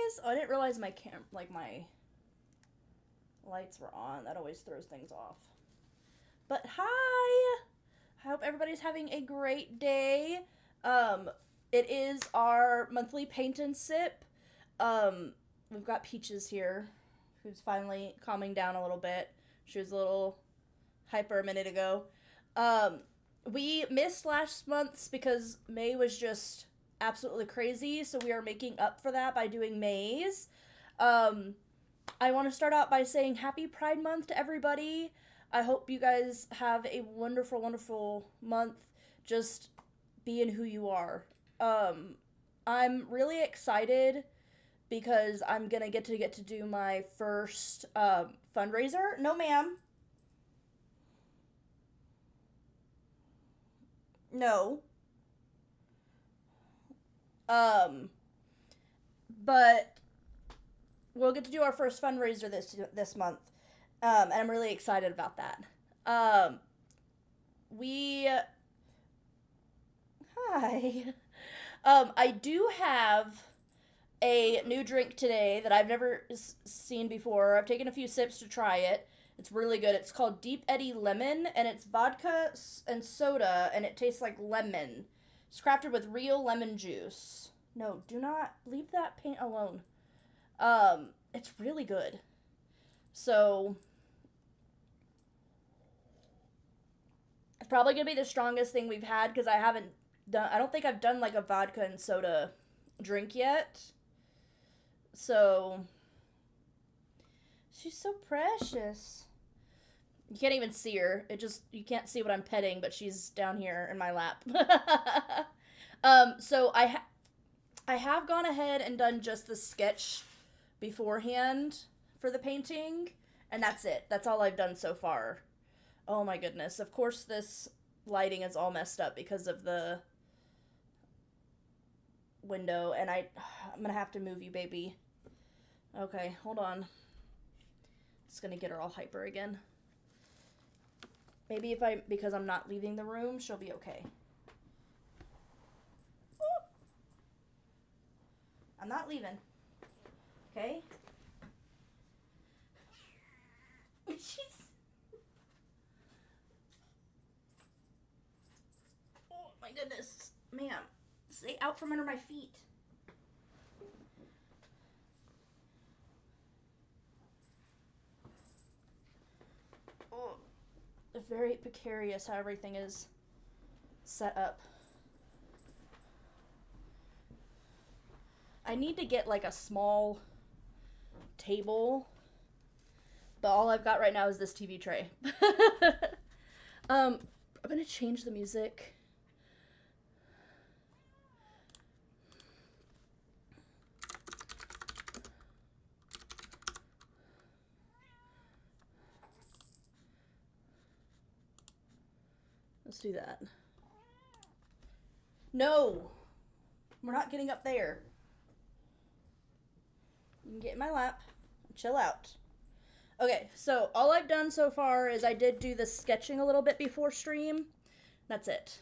guys? Oh, I didn't realize my my lights were on. That always throws things off. But hi! I hope everybody's having a great day. Um, it is our monthly paint and sip. We've got Peaches here, who's finally calming down a little bit. She was a little hyper a minute ago. We missed last month's because May was just absolutely crazy, so we are making up for that by doing May's. I want to start out by saying happy Pride Month to everybody. I hope you guys have a wonderful, wonderful month. Just being who you are. I'm really excited because I'm gonna get to do my first fundraiser. No, ma'am. No. Um, but we'll get to do our first fundraiser this month, and I'm really excited about that. Um, we Hi. I do have a new drink today that I've never seen before. I've taken a few sips to try it. It's really good. It's called Deep Eddy Lemon, and it's vodka and soda, and it tastes like lemon. It's crafted with real lemon juice. No, do not leave that paint alone. It's really good. So, it's probably gonna be the strongest thing we've had because I don't think I've done like a vodka and soda drink yet. So, she's so precious. You can't even see her. You can't see what I'm petting, but she's down here in my lap. So I have gone ahead and done just the sketch beforehand for the painting, and that's it. That's all I've done so far. Oh my goodness. Of course this lighting is all messed up because of the window, and I'm gonna have to move you, baby. Okay, hold on. Just gonna get her all hyper again. Maybe because I'm not leaving the room, she'll be okay. I'm not leaving. Okay? She's... Oh my goodness. Ma'am, stay out from under my feet. Oh. Very precarious how everything is set up. I need to get like a small table, but all I've got right now is this TV tray. I'm gonna change the music. Let's do that. No! We're not getting up there. You can get in my lap and chill out. Okay, so all I've done so far is I did do the sketching a little bit before stream. That's it.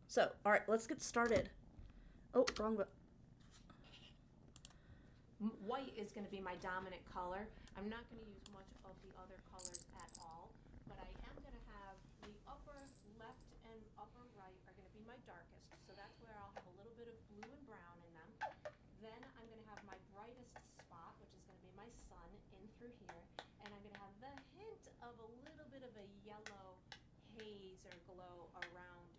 So, alright, let's get started. Oh, wrong button. White is going to be my dominant color. I'm not going to use much of the other colors at all, but I am going to have the upper left and upper right are going to be my darkest, so that's where I'll have a little bit of blue and brown in them. Then I'm going to have my brightest spot, which is going to be my sun, in through here, and I'm going to have the hint of a little bit of a yellow haze or glow around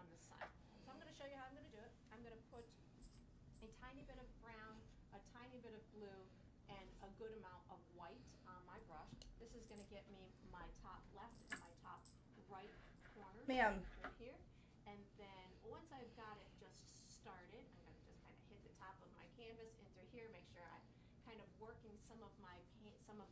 the sun. So I'm going to show you how I'm going to do it. I'm going to put a tiny bit of brown, a tiny bit of blue, and a good amount of white on my brush. This is going to get me my top left and my top right corners Ma'am. here. And then once I've got it just started, I'm going to just kind of hit the top of my canvas in through here, make sure I'm kind of working some of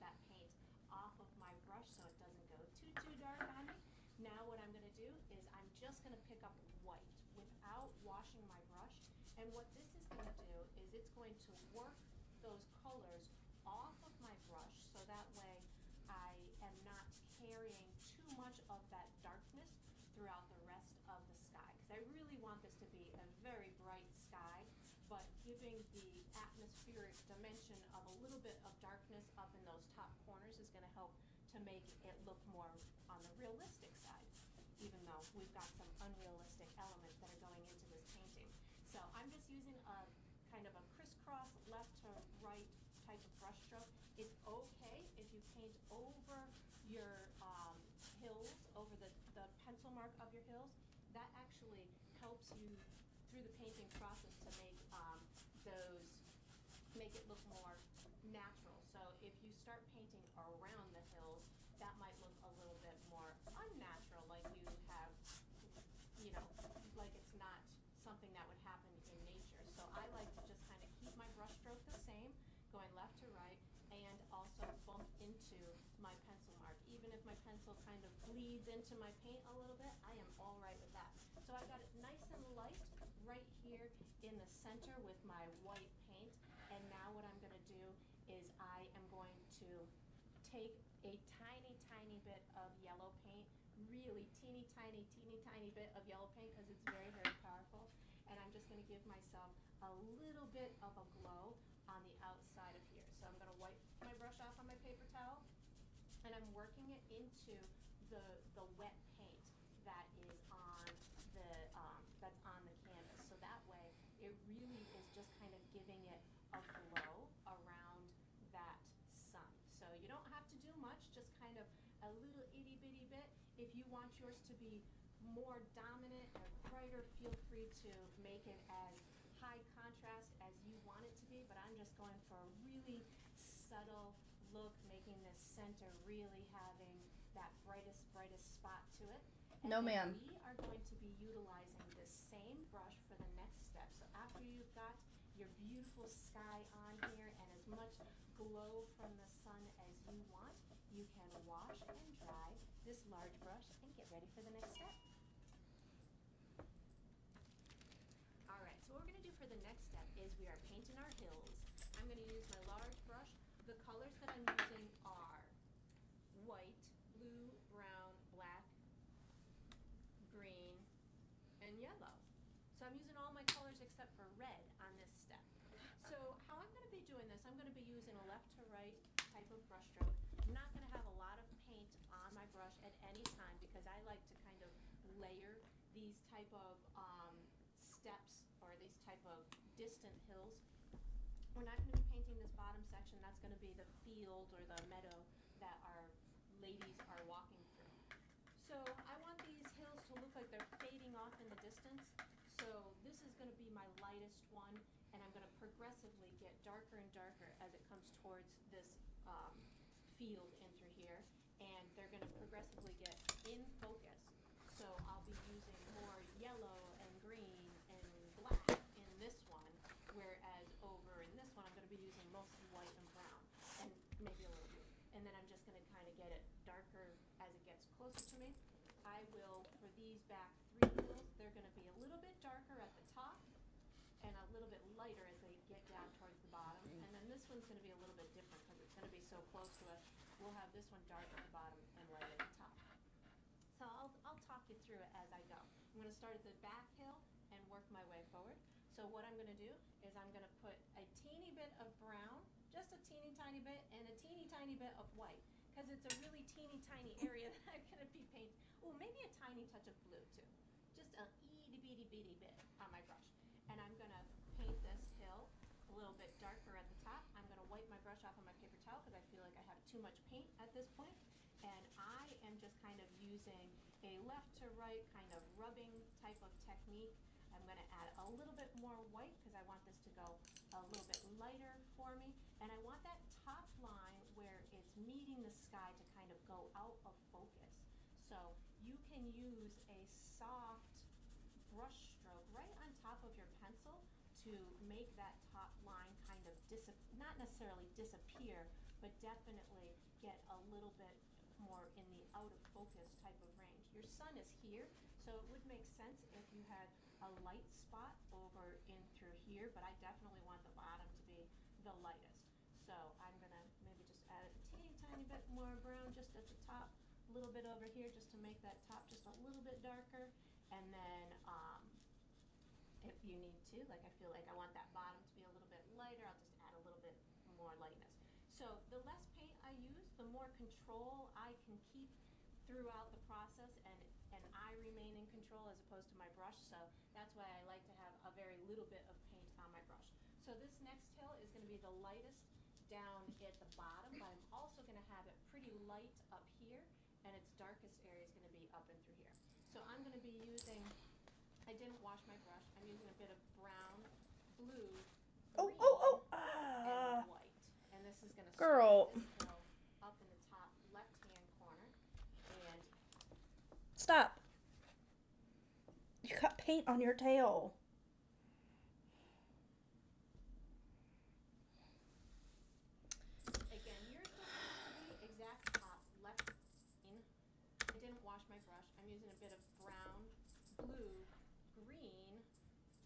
that paint off of my brush so it doesn't go too dark on me. Now what I'm going to do is I'm just going to pick up white without washing my brush. And what this is going to do is it's going to work those colors off of my brush so that way I am not carrying too much of that darkness throughout the rest of the sky. Because I really want this to be a very bright but giving the atmospheric dimension of a little bit of darkness up in those top corners is gonna help to make it look more on the realistic side, even though we've got some unrealistic elements that are going into this painting. So I'm just using a kind of a crisscross left to right type of brush stroke. It's okay if you paint over your hills, over the pencil mark of your hills. That actually helps you through the painting process to make it look more natural. So if you start painting around the hills, that might look a little bit more unnatural, like you have, like it's not something that would happen in nature. So I like to just kind of keep my brush stroke the same, going left to right, and also bump into my pencil mark. Even if my pencil kind of bleeds into my paint a little bit, I am all right with that. So I've got it nice and light right here in the center with my white paint. And now what I'm going to do is I am going to take a tiny, tiny bit of yellow paint, really teeny tiny bit of yellow paint, because it's very, very powerful. And I'm just going to give myself a little bit of a glow on the outside of here. So I'm going to wipe my brush off on my paper towel, and I'm working it into the wet paint that is on that's on the canvas. So that way it really is just kind of giving it a glow around that sun. So you don't have to do much, just kind of a little itty bitty bit. If you want yours to be more dominant or brighter, feel free to make it as high contrast as you want it to be, but I'm just going for a really subtle look, making this center really having that brightest spot to it. And No, ma'am. we are going to be utilizing the same brush for the next step. So after you've got your beautiful sky on here and as much glow from the sun as you want, you can wash and dry this large brush and get ready for the next step. Alright, so what we're going to do for the next step is we are painting our hills. I'm going to use my large brush. The colors that I'm using are white, blue, brown, black, green, and yellow. So I'm using all my colors except for red on this step. So how I'm going to be doing this, I'm going to be using a left to right type of brush stroke. I'm not going to have a lot of paint on my brush at any time because I like to kind of layer these type of steps or these type of distant hills. We're not going to be painting this bottom section. That's going to be the field or the meadow that our ladies are walking through. So I want these hills to look like they're fading off in the distance. So this is going to be my lightest one, and I'm going to progressively get darker and darker as it comes towards this field in through here, and they're going to progressively get in focus. So I'll be using more yellow and green and black in this one, whereas over in this one I'm going to be using mostly white and brown, and maybe a little blue. And then I'm just going to kind of get it darker as it gets closer to me. I will, for these back three hills, they're going to be a little bit darker at the top and a little bit lighter as they get down towards the bottom. And then this one's going to be a little bit different because it's going to be so close to us. We'll have this one dark at the bottom and light at the top. So I'll talk you through it as I go. I'm going to start at the back hill and work my way forward. So what I'm going to do is I'm going to put a teeny bit of brown, just a teeny tiny bit, and a teeny tiny bit of white, because it's a really teeny tiny area that I'm going to be painting. Oh, maybe a tiny touch of blue too. Just a itty bitty bitty bit on my brush. And I'm going to paint this hill a little bit darker at the top. I'm going to wipe my brush off on my paper towel because I feel like I have too much paint at this point. And I am just kind of using a left to right kind of rubbing type of technique. I'm going to add a little bit more white because I want this to go a little bit lighter for me. And I want that top line where it's meeting the sky to kind of go out of focus. So you can use a soft brush stroke right on top of your pencil to make that top line kind of not necessarily disappear, but definitely get a little bit more in the out of focus type of range. Your sun is here, so it would make sense if you had a light spot over in through here, but I definitely want the bottom to be the lightest. So I'm gonna maybe just add a teeny tiny bit more brown just at the top, a little bit over here just to make that top just a little bit darker, and then if you need to. Like I feel like I want that bottom to be a little bit lighter, I'll just add a little bit more lightness. So the less paint I use, the more control I can keep throughout the process, and I remain in control as opposed to my brush. So that's why I like to have a very little bit of paint on my brush. So this next hill is going to be the lightest down at the bottom, but I'm also going to have it pretty light up here, and its darkest area is going to be up and through here. So I'm going to be using, I didn't wash my brush, I'm using a bit of brown, blue, Oh, green, oh, oh. and white. And this is going to Girl. start this hill up in the top left-hand corner. And Stop. You got paint on your tail. again, yours doesn't have to be exact top left green. I didn't wash my brush. I'm using a bit of brown, blue, green,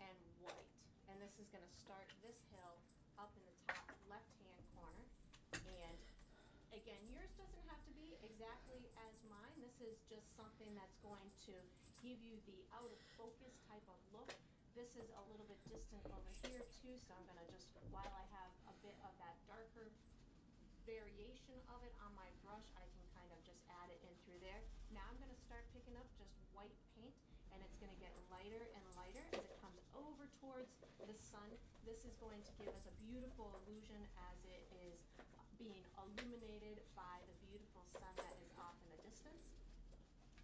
and white. And this is going to start this hill up in the top left-hand corner. And again, yours doesn't have to be exactly as mine. This is just something that's going to give you the out of focus type of look. This is a little bit distant over here too, so I'm going to just, while I have a bit of that darker variation of it on my brush, I can kind of just add it in through there. Now I'm going to start picking up just white paint, and it's going to get lighter and lighter as it comes over towards the sun. This is going to give us a beautiful illusion as it is being illuminated by the beautiful sun that is off in the distance.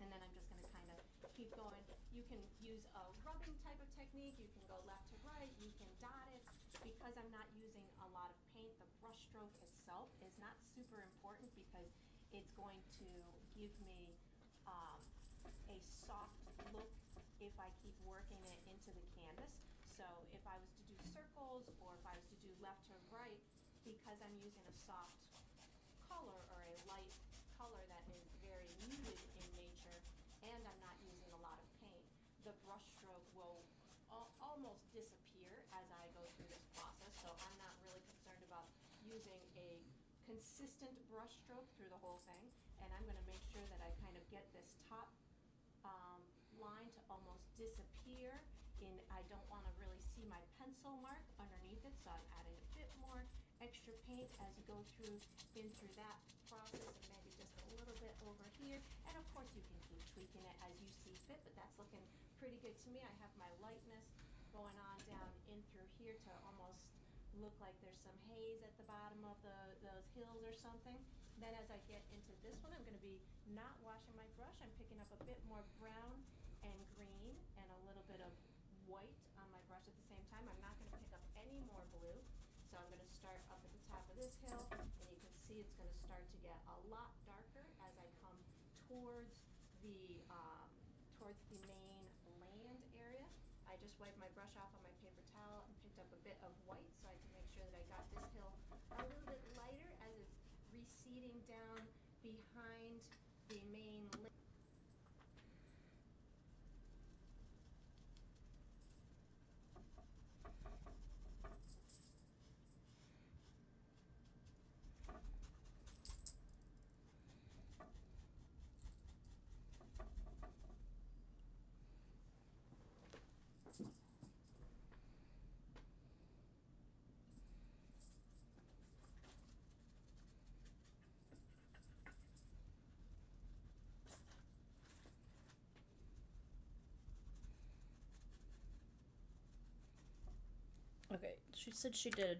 And then I'm just going to kind of keep going. You can use a rubbing type of technique. You can go left to right. You can dot it. Because I'm not using a lot of paint, the brush stroke itself is not super important because it's going to give me a soft look if I keep working it into the canvas. So if I was to do circles or if I was to do left to right, because I'm using a soft color or a light color that is very muted in nature, and I'm not using a lot of paint, the brush stroke will almost disappear as I go through this process. So I'm not really concerned about using a consistent brush stroke through the whole thing, and I'm going to make sure that I kind of get this top line to almost disappear. I don't want to really see my pencil mark underneath it, so I'm adding a bit more extra paint as you go through that process, and maybe just a little bit over here. And of course you can keep tweaking it as you see fit, but that's looking pretty good to me. I have my lightness going on down in through here to almost look like there's some haze at the bottom of those hills or something. Then as I get into this one, I'm going to be not washing my brush. I'm picking up a bit more brown and green and a little bit of white on my brush at the same time. I'm not going to pick up any more blue. So I'm going to start up at the top of this hill, and you can see it's going to start to get a lot darker as I come towards the main land area. I just wiped my brush off on my paper towel and picked up a bit of white so I can make sure that I got this hill a little bit lighter as it's receding down behind the main land. Okay, she said she did.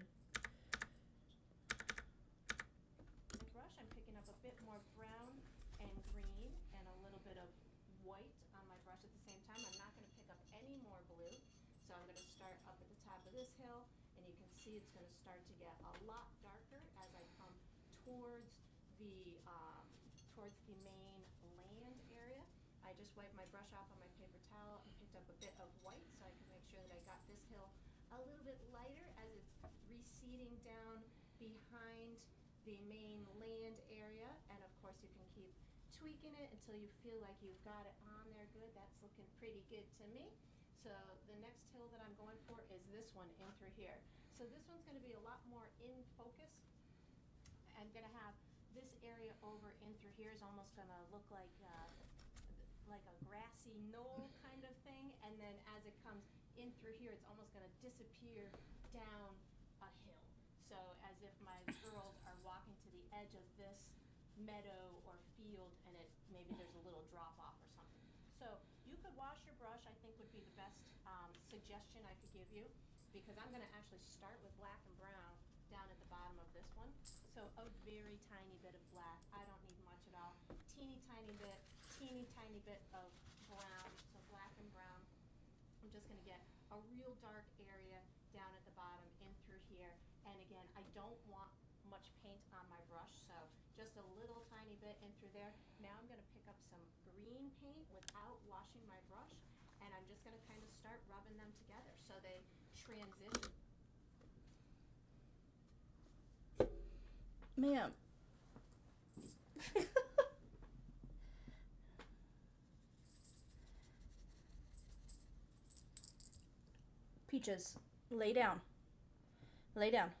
Brush, I'm picking up a bit more brown and green and a little bit of white on my brush at the same time. I'm not going to pick up any more blue, so I'm going to start up at the top of this hill, and you can see it's going to start to get a lot darker as I come towards the main land area. I just wiped my brush off on my paper towel and picked up a bit of white so I can make sure that I got this hill a little bit lighter as it's receding down behind the main land area. And of course you can keep tweaking it until you feel like you've got it on there good. That's looking pretty good to me. So the next hill that I'm going for is this one in through here. So this one's going to be a lot more in focus. I'm going to have this area over in through here is almost going to look like a grassy knoll kind of thing, and then as it comes in through here disappear down a hill. So as if my girls are walking to the edge of this meadow or field, and maybe there's a little drop off or something. So you could wash your brush, I think would be the best suggestion I could give you, because I'm gonna actually start with black and brown down at the bottom of this one. So a very tiny bit of black, I don't need much at all. Teeny tiny bit of brown, so black and brown. I'm just gonna get a real dark area down at the bottom in through here. And again, I don't want much paint on my brush, so just a little tiny bit in through there. Now I'm gonna pick up some green paint without washing my brush, and I'm just gonna kind of start rubbing them together so they transition. Ma'am. Peaches, lay down. Lay down.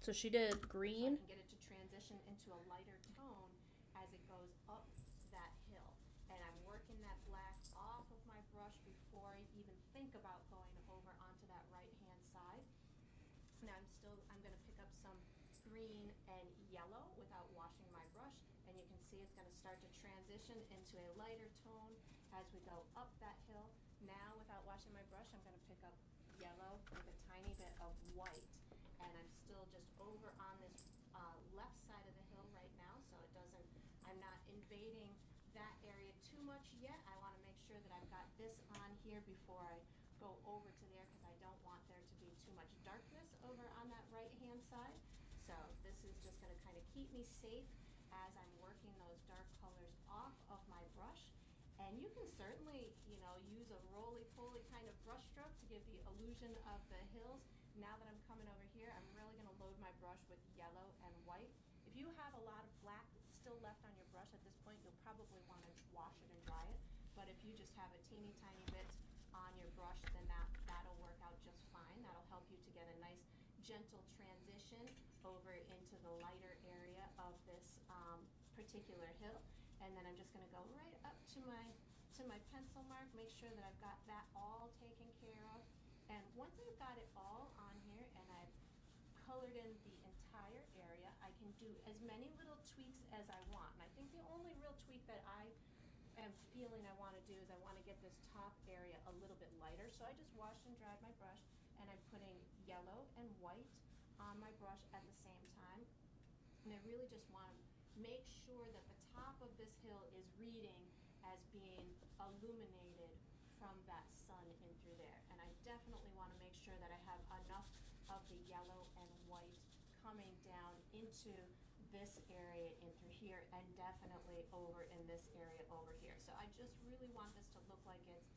So she did green. So I can get it to transition into a lighter tone as it goes up that hill. And I'm working that black off of my brush before I even think about going over onto that right-hand side. Now I'm gonna pick up some green and yellow without washing my brush. And you can see it's gonna start to transition into a lighter tone as we go up that hill. Now, without washing my brush, I'm gonna pick up yellow with a tiny bit of white. And I'm still just over on this left side of the hill right now, so I'm not invading that area too much yet. I wanna make sure that I've got this on here before I go over to there, because I don't want there to be too much darkness over on that right-hand side. So this is just gonna kind of keep me safe as I'm working those dark colors off of my brush. And you can certainly, use a roly-poly kind of brush stroke to give the illusion of the hills. Now that I'm coming over here, I'm really gonna load my brush with yellow and white. If you have a lot of black still left on your brush at this point, you'll probably wanna wash it and dry it. But if you just have a teeny tiny bit on your brush, then that'll work out just fine. That'll help you to get a nice gentle transition over into the lighter area of this particular hill. And then I'm just gonna go right up to my pencil mark, make sure that I've got that all taken care of. And once I've got it all on here and I've colored in the entire area, I can do as many little tweaks as I want. And I think the only real tweak that I am feeling I wanna do is I wanna get this top area a little bit lighter. So I just washed and dried my brush, and I'm putting yellow and white on my brush at the same time. And I really just wanna make sure that the top of this hill is reading as being illuminated from that sun in through there. And I definitely wanna make sure that I have enough of the yellow and white coming down into this area in through here, and definitely over in this area over here. So I just really want this to look like it's,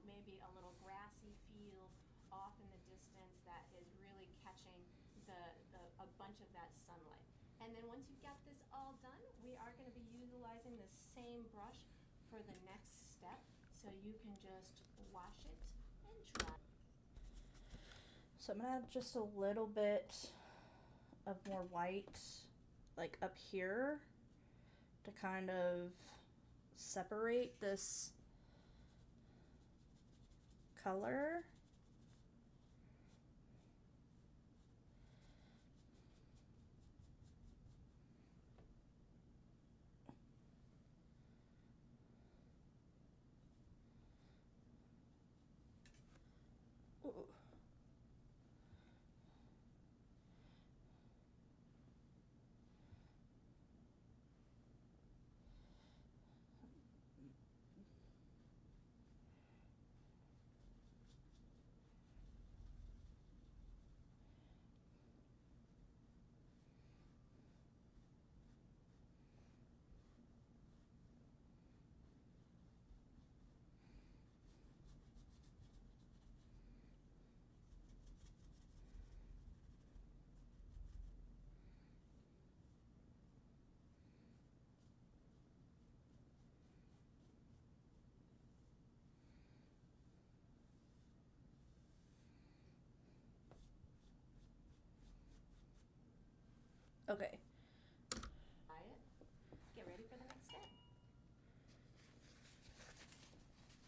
maybe a little grassy field off in the distance that is really catching a bunch of that sunlight. And then once you've got this all done, we are gonna be utilizing the same brush for the next step. So you can just wash it and dry. So I'm gonna add just a little bit of more white, like up here, to kind of separate this color. Ooh. Okay. Try it. Get ready for the next step.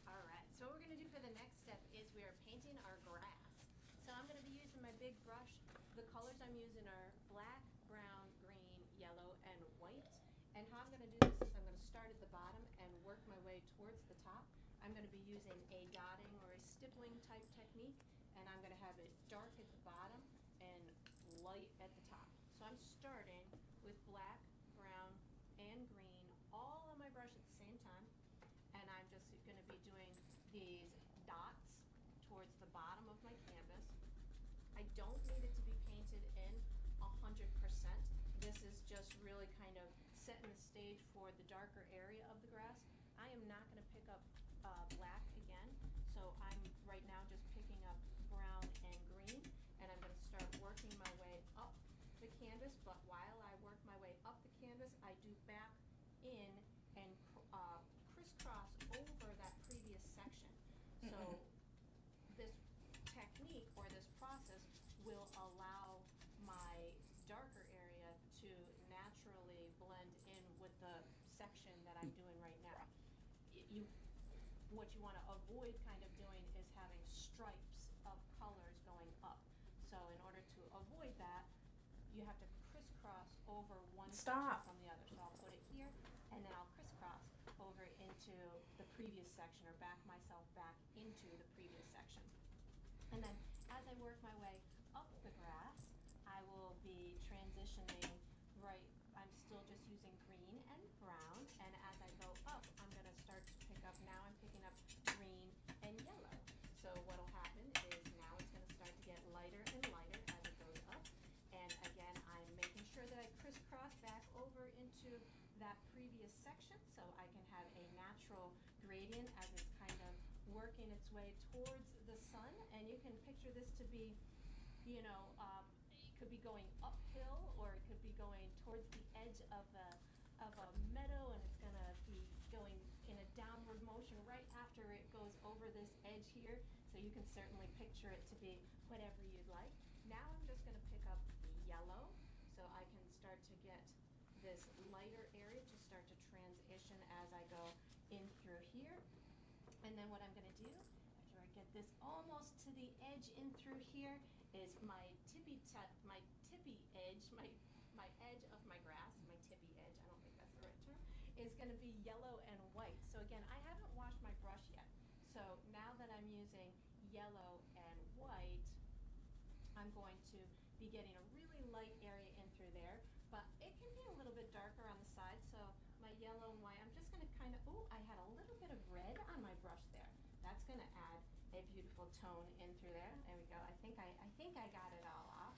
All right, so what we're gonna do for the next step is we are painting our grass. So I'm gonna be using my big brush. The colors I'm using are black, brown, green, yellow, and white. And how I'm gonna do this is I'm gonna start at the bottom and work my way towards the top. I'm gonna be using a dotting or a stippling type technique, and I'm gonna have it dark at the bottom and light at the top. So I'm starting with black, brown, and green all on my brush at the same time. And I'm just going to be doing these dots towards the bottom of my canvas. I don't need it to be painted in 100%. This is just really kind of setting the stage for the darker area of the grass. I am not going to pick up black again, so I'm right now just picking up brown and green, and I'm going to start working my way up the canvas. But while I work my way up the canvas, I do back in and crisscross over that previous section. So this technique or this process will allow my darker area to naturally blend in with the section that I'm doing right now. What you want to avoid kind of doing is having stripes of colors going up. So in order to avoid that, you have to crisscross over one section from the other. So I'll put it here, and then I'll crisscross over into the previous section, or back myself back into the previous section. And then as I work my way up the grass, I will be transitioning I'm still just using green and brown, and as I go up, I'm going to start to pick up, now I'm picking up green and yellow. So what will happen is now it's going to start to get lighter and lighter as it goes up. And again, I'm making sure that I crisscross back over into that previous section so I can have a natural gradient as it's kind of working its way towards the sun. And you can picture this to be, it could be going uphill, or it could be going towards the edge of a meadow, and it's going to be going in a downward motion right after it goes over this edge here. So you can certainly picture it to be whatever you'd like. Now I'm just going to pick up yellow so I can start to get this lighter area to start to transition as I go in through here. And then what I'm going to do after I get this almost to the edge in through here is my tippy edge, my edge of my grass, my tippy edge, I don't think that's the right term, is going to be yellow and white. So again, I haven't washed my brush yet. So now that I'm using yellow and white, I'm going to be getting a really light area in through there, but it can be a little bit darker on the side. So my yellow and white, I'm just going to kind of, I had a little bit of red on my brush there. That's going to add a beautiful tone in through there. There we go. I think I got it all off.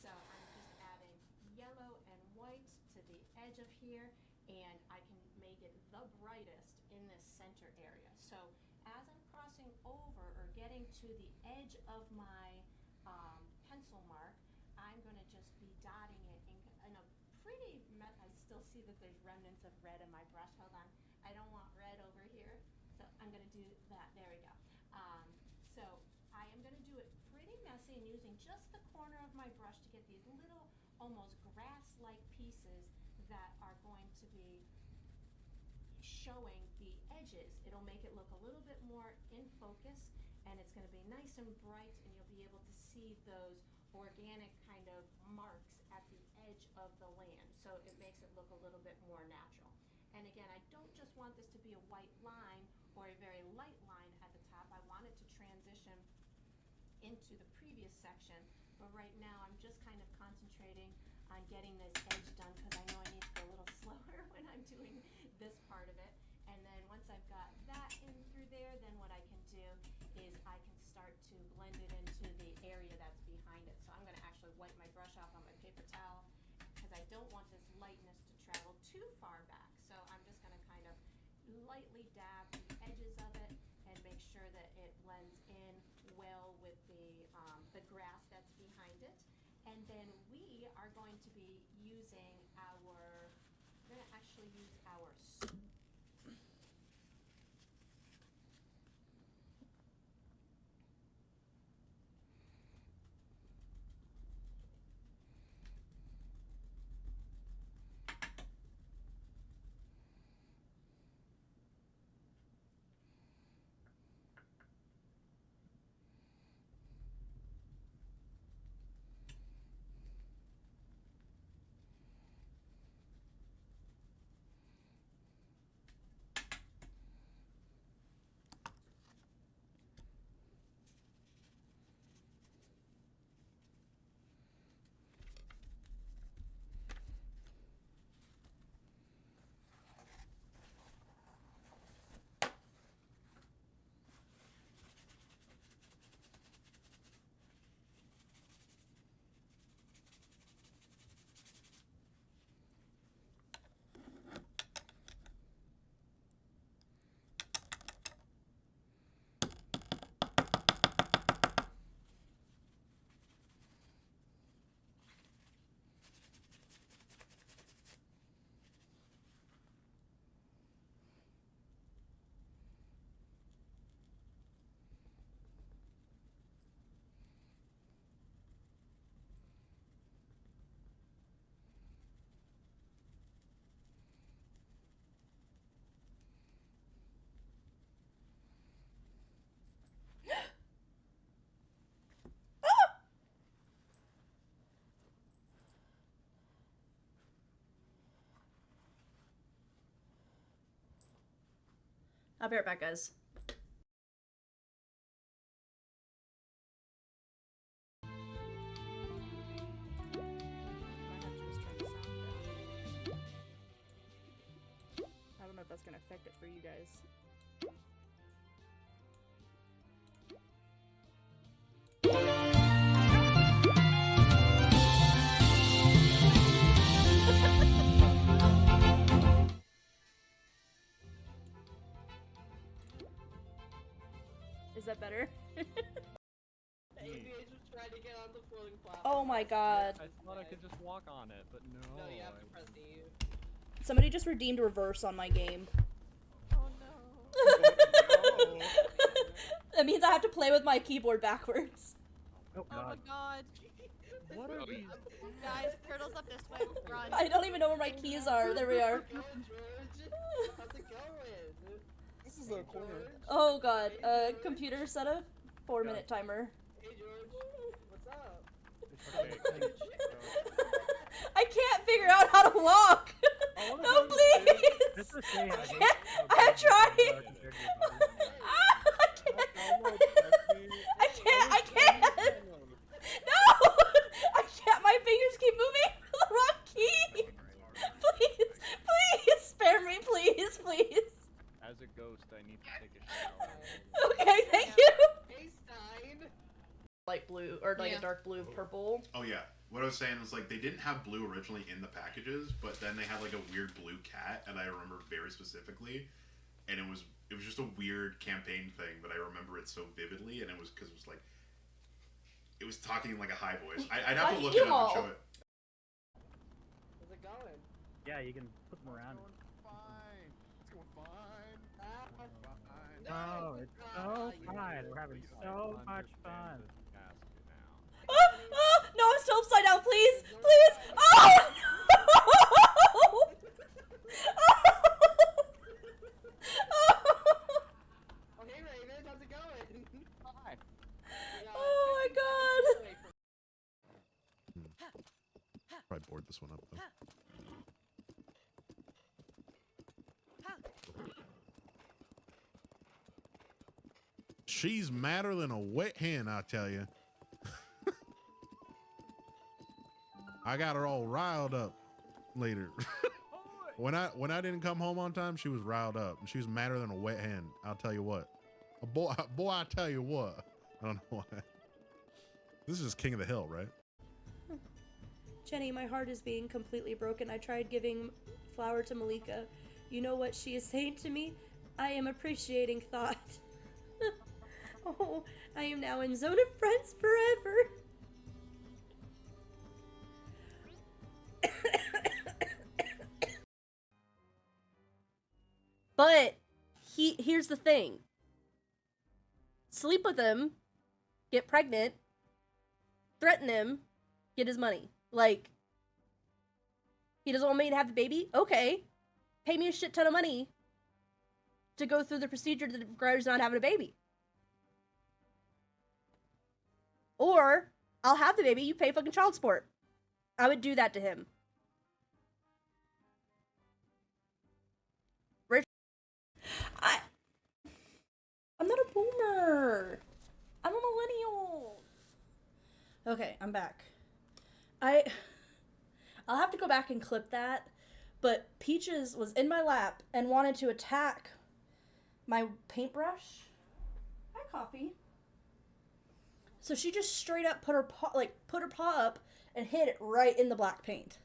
So I'm just adding yellow and white to the edge of here, and I can make it the brightest in this center area. So as I'm crossing over or getting to the edge of my pencil mark, I'm going to just be dotting it in a pretty, I still see that there's remnants of red in my brush. Hold on. I don't want red over here. So I'm going to do that. There we go. So I am going to do it pretty messy and using just the corner of my brush to get these little almost grass-like pieces that are going to be showing the edges. It'll make it look a little bit more in focus, and it's going to be nice and bright, and you'll be able to see those organic kind of marks at the edge of the land. So it makes it look a little bit more natural. And again, I don't just want this to be a white line or a very light line at the top. I want it to transition into the previous section, but right now I'm just kind of concentrating on getting this edge done because I know I need to go a little slower when I'm doing this part of it. And then once I've got that in through there, then what I can do is I can start to blend it into the area that's behind it. So I'm going to actually wipe my brush off on my paper towel because I don't want this lightness to travel too far back. So I'm just going to kind of lightly dab the edges of it and make sure that it blends in well with the grass that's behind it. And then we are going to be using we're going to actually use our I'll be right back, guys. I don't know if that's gonna affect it for you guys. Is that better? ABH was trying to get on the floating platform. Oh my god. I thought I could just walk on it, but no. No, you have to press E. Somebody just redeemed reverse on my game. Oh no. No. That means I have to play with my keyboard backwards. Oh Oh my god. god. What are these? Guys, turtles up this way. Run. I don't even know where my keys are. There we are. How's it going, George? How's it going? This is a corner. Oh god. Computer set a 4-minute timer. Hey, George. What's up? I can't figure out how to walk. No, please. Just to say, I can't. I'm trying. I can't. No! I can't. My fingers keep moving. The wrong key. Please, please spare me, please, please. As a ghost, I need to take a shower. Okay, thank you. Hey, Stein. Light blue, or like Yeah. a dark blue purple. Oh yeah. What I was saying was like they didn't have blue originally in the packages, but then they had like a weird blue cat, and I remember very specifically, and it was just a weird campaign thing, but I remember it so vividly, and it was because it was like it was talking in like a high voice. I'd have to look it up and show it. How's it going? Yeah, you can put them around. Fine. It's going fine. Ah, Fine. Oh, it's so fun. We're having so much fun. No, I'm still upside down. Please, please. Oh no! Oh, hey, Raven. How's it going? Hi. Oh my god. Probably board this one up though. She's madder than a wet hen, I tell you. I got her all riled up later. when I didn't come home on time, she was riled up, and she was madder than a wet hen. I'll tell you what. Boy, I tell you what. I don't know why. This is King of the Hill, right? Jenny, my heart is being completely broken. I tried giving flour to Malika. You know what she is saying to me? I am appreciating thought. Oh, I am now in zone of friends forever. But here's the thing. Sleep with him, get pregnant, threaten him, get his money. Like, he doesn't want me to have the baby? Okay. Pay me a shit ton of money to go through the procedure that requires not having a baby. Or, I'll have the baby, you pay fucking child support. I would do that to him. I'm not a boomer. I'm a millennial. Okay, I'm back. I'll have to go back and clip that, but Peaches was in my lap and wanted to attack my paintbrush. Hi, Coffee. So she just straight up put her paw up and hit it right in the black paint.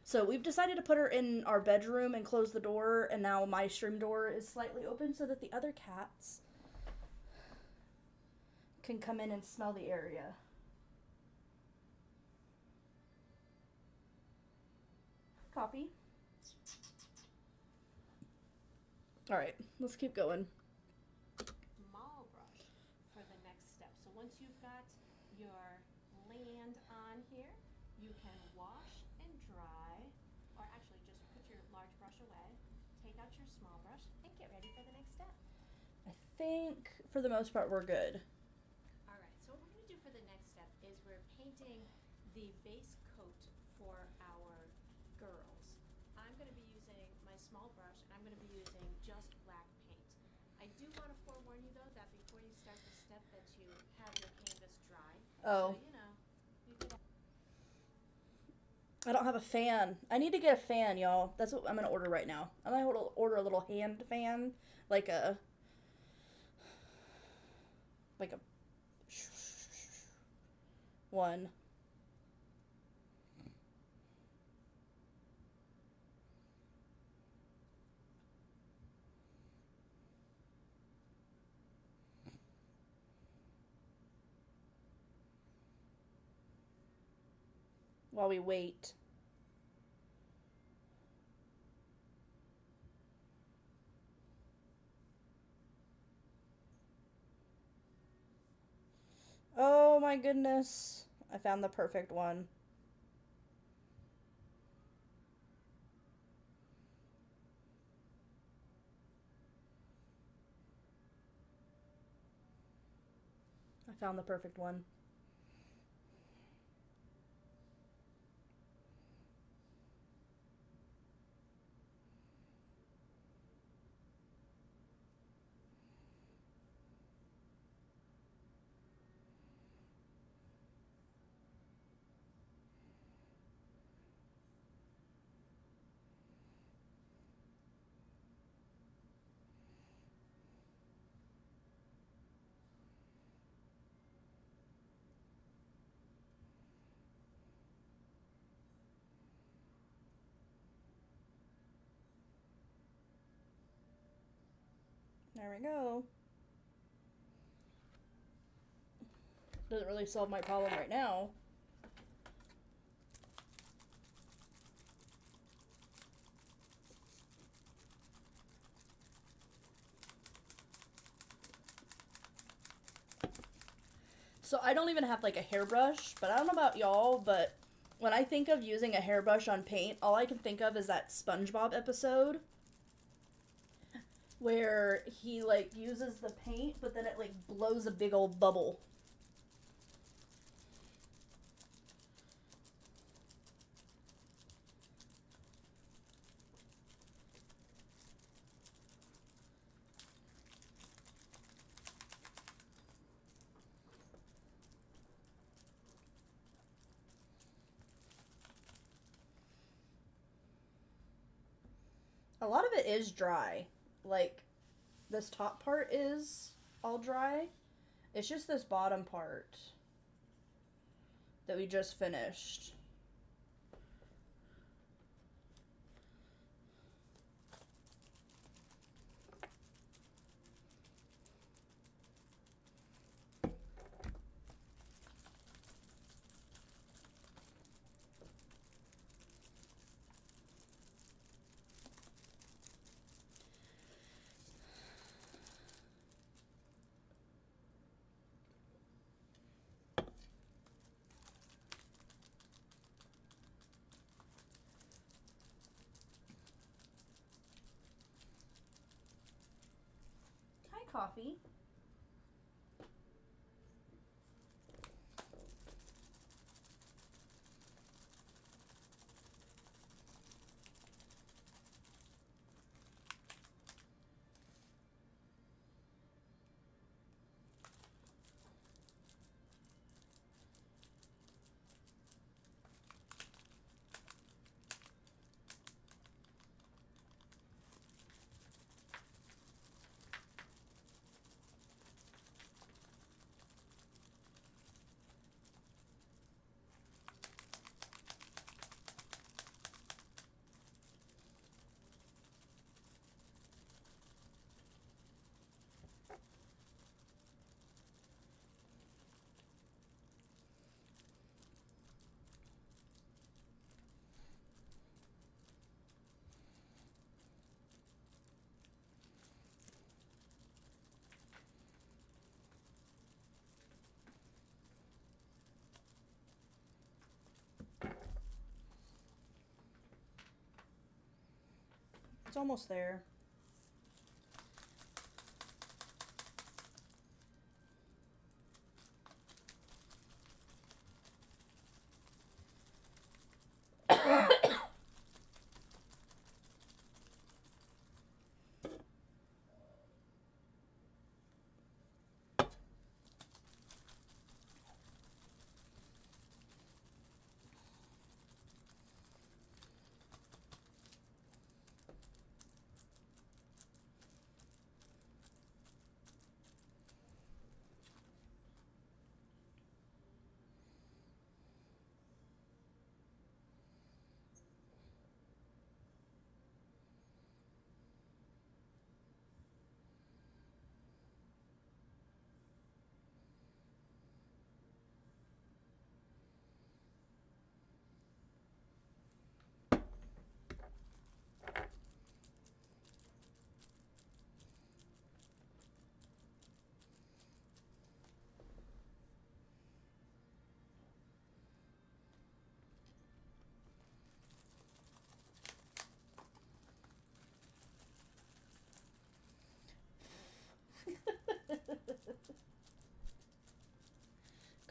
So we've decided to put her in our bedroom and close the door, and now my stream door is slightly open so that the other cats can come in and smell the area. Copy. Alright, let's keep going. Small brush for the next step. So once you've got your land on here, you can wash and dry, or actually just put your large brush away, take out your small brush, and get ready for the next step. I think, for the most part, we're good. Alright, so what we're going to do for the next step is we're painting the base coat for our girls. I'm going to be using my small brush, and I'm going to be using just black paint. I do want to forewarn you, though, that before you start the step that you have your canvas dry. Oh. So, you know, you could I don't have a fan. I need to get a fan, y'all. That's what I'm gonna order right now. I'm gonna order a little hand fan, like a one. While we wait. Oh my goodness. I found the perfect one. I found the perfect one. There we go. Doesn't really solve my problem right now. So I don't even have like a hairbrush, but I don't know about y'all, but when I think of using a hairbrush on paint, all I can think of is that SpongeBob episode where he like uses the paint, but then it like blows a big old bubble. A lot of it is dry. Like, this top part is all dry. It's just this bottom part that we just finished. Hi, Coffee. It's almost there.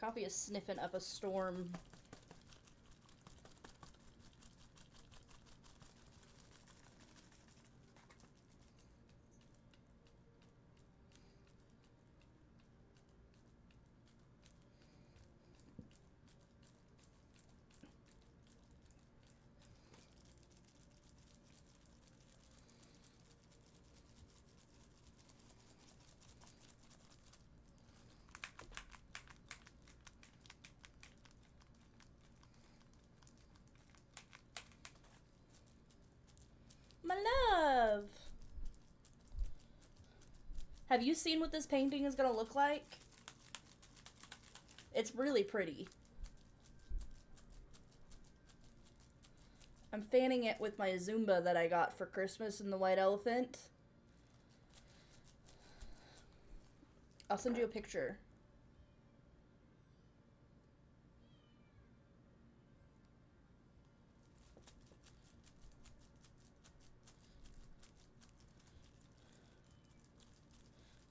Coffee is sniffing up a storm. My love! Have you seen what this painting is gonna look like? It's really pretty. I'm fanning it with my Zumba that I got for Christmas in the white elephant. I'll send you a picture.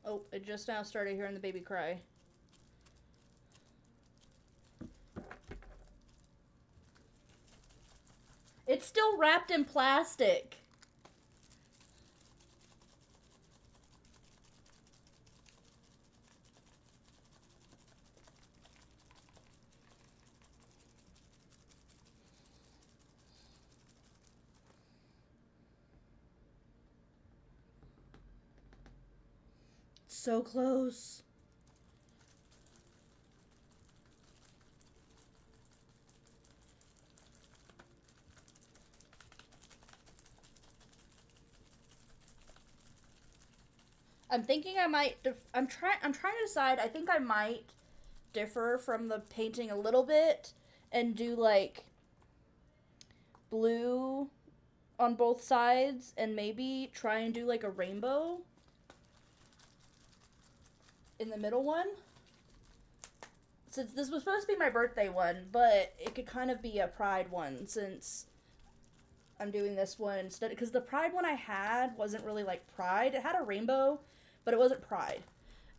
Oh, it just now started hearing the baby cry. It's still wrapped in plastic. So close. I'm thinking I might. I'm trying to decide. I think I might differ from the painting a little bit and do like blue on both sides and maybe try and do like a rainbow in the middle one. Since this was supposed to be my birthday one, but it could kind of be a pride one since I'm doing this one instead. Because the pride one I had wasn't really like pride. It had a rainbow, but it wasn't pride.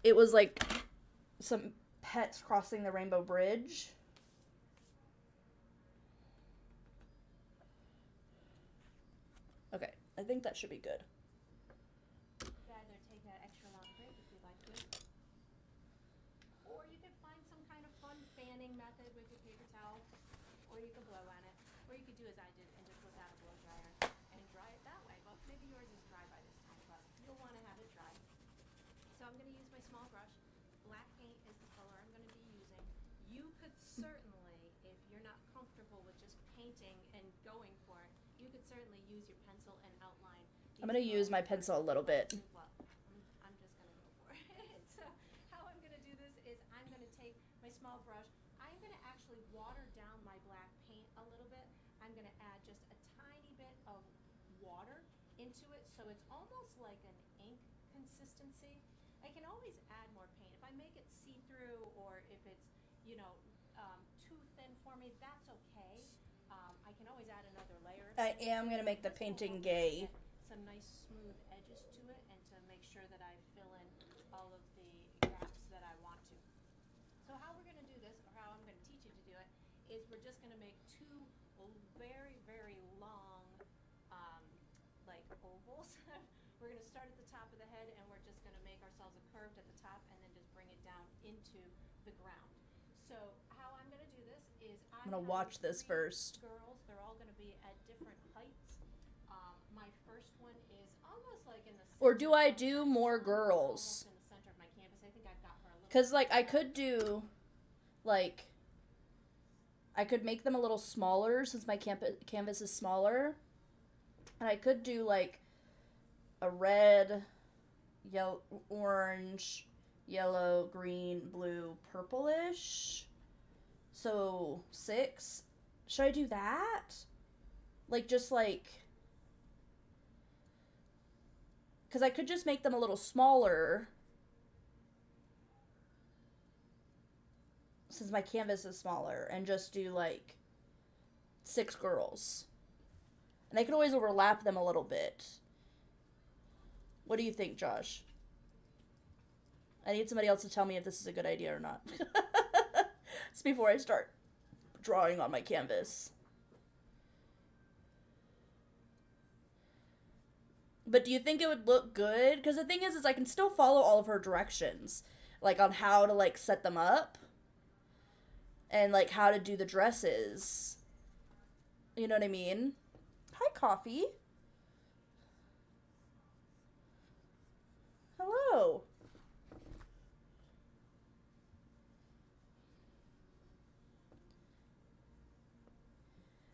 It was like some pets crossing the rainbow bridge. Okay, I think that should be good. You could either take an extra long break if you'd like to, or you could find some kind of fun fanning method with your paper towel, or you could blow on it, or you could do as I did and just whip out a blow dryer and dry it that way. Well, maybe yours is dry by this time, but you'll want to have it dry. So I'm going to use my small brush. Black paint is the color I'm going to be using. You could certainly, if you're not comfortable with just painting and going for it, you could certainly use your pencil and outline. I'm going to use my pencil a little bit. Well, I'm just going to go for it. So how I'm going to do this is I'm going to take my small brush. I'm going to actually water down my black paint a little bit. I'm going to add just a tiny bit of water into it so it's almost like an ink consistency. I can always add more paint. If I make it see-through or if it's, too thin for me, that's okay. I can always add another layer. I am going to make the painting gay. Some nice smooth edges to it and to make sure that I fill in all of the gaps that I want to. So how we're going to do this, or how I'm going to teach you to do it, is we're just going to make two very, very long, like ovals. We're going to start at the top of the head and we're just going to make ourselves a curve at the top and then just bring it down into the ground. So how I'm going to do this is I'm going to watch this first. Girls, they're all going to be at different heights. My first one is almost like in the center. Or do I do more girls? Almost in the center of my canvas. I think I've got her a little. Because, like, I could do, like, I could make them a little smaller since my canvas is smaller. And I could do, like, a red, yellow, orange, yellow, green, blue, purplish. So 6. Should I do that? Like, just like, because I could just make them a little smaller since my canvas is smaller and just do like 6 girls. And I could always overlap them a little bit. What do you think, Josh? I need somebody else to tell me if this is a good idea or not. It's before I start drawing on my canvas. But do you think it would look good? Because the thing is I can still follow all of her directions. Like, on how to, like, set them up. And, like, how to do the dresses. You know what I mean? Hi, Coffee. Hello.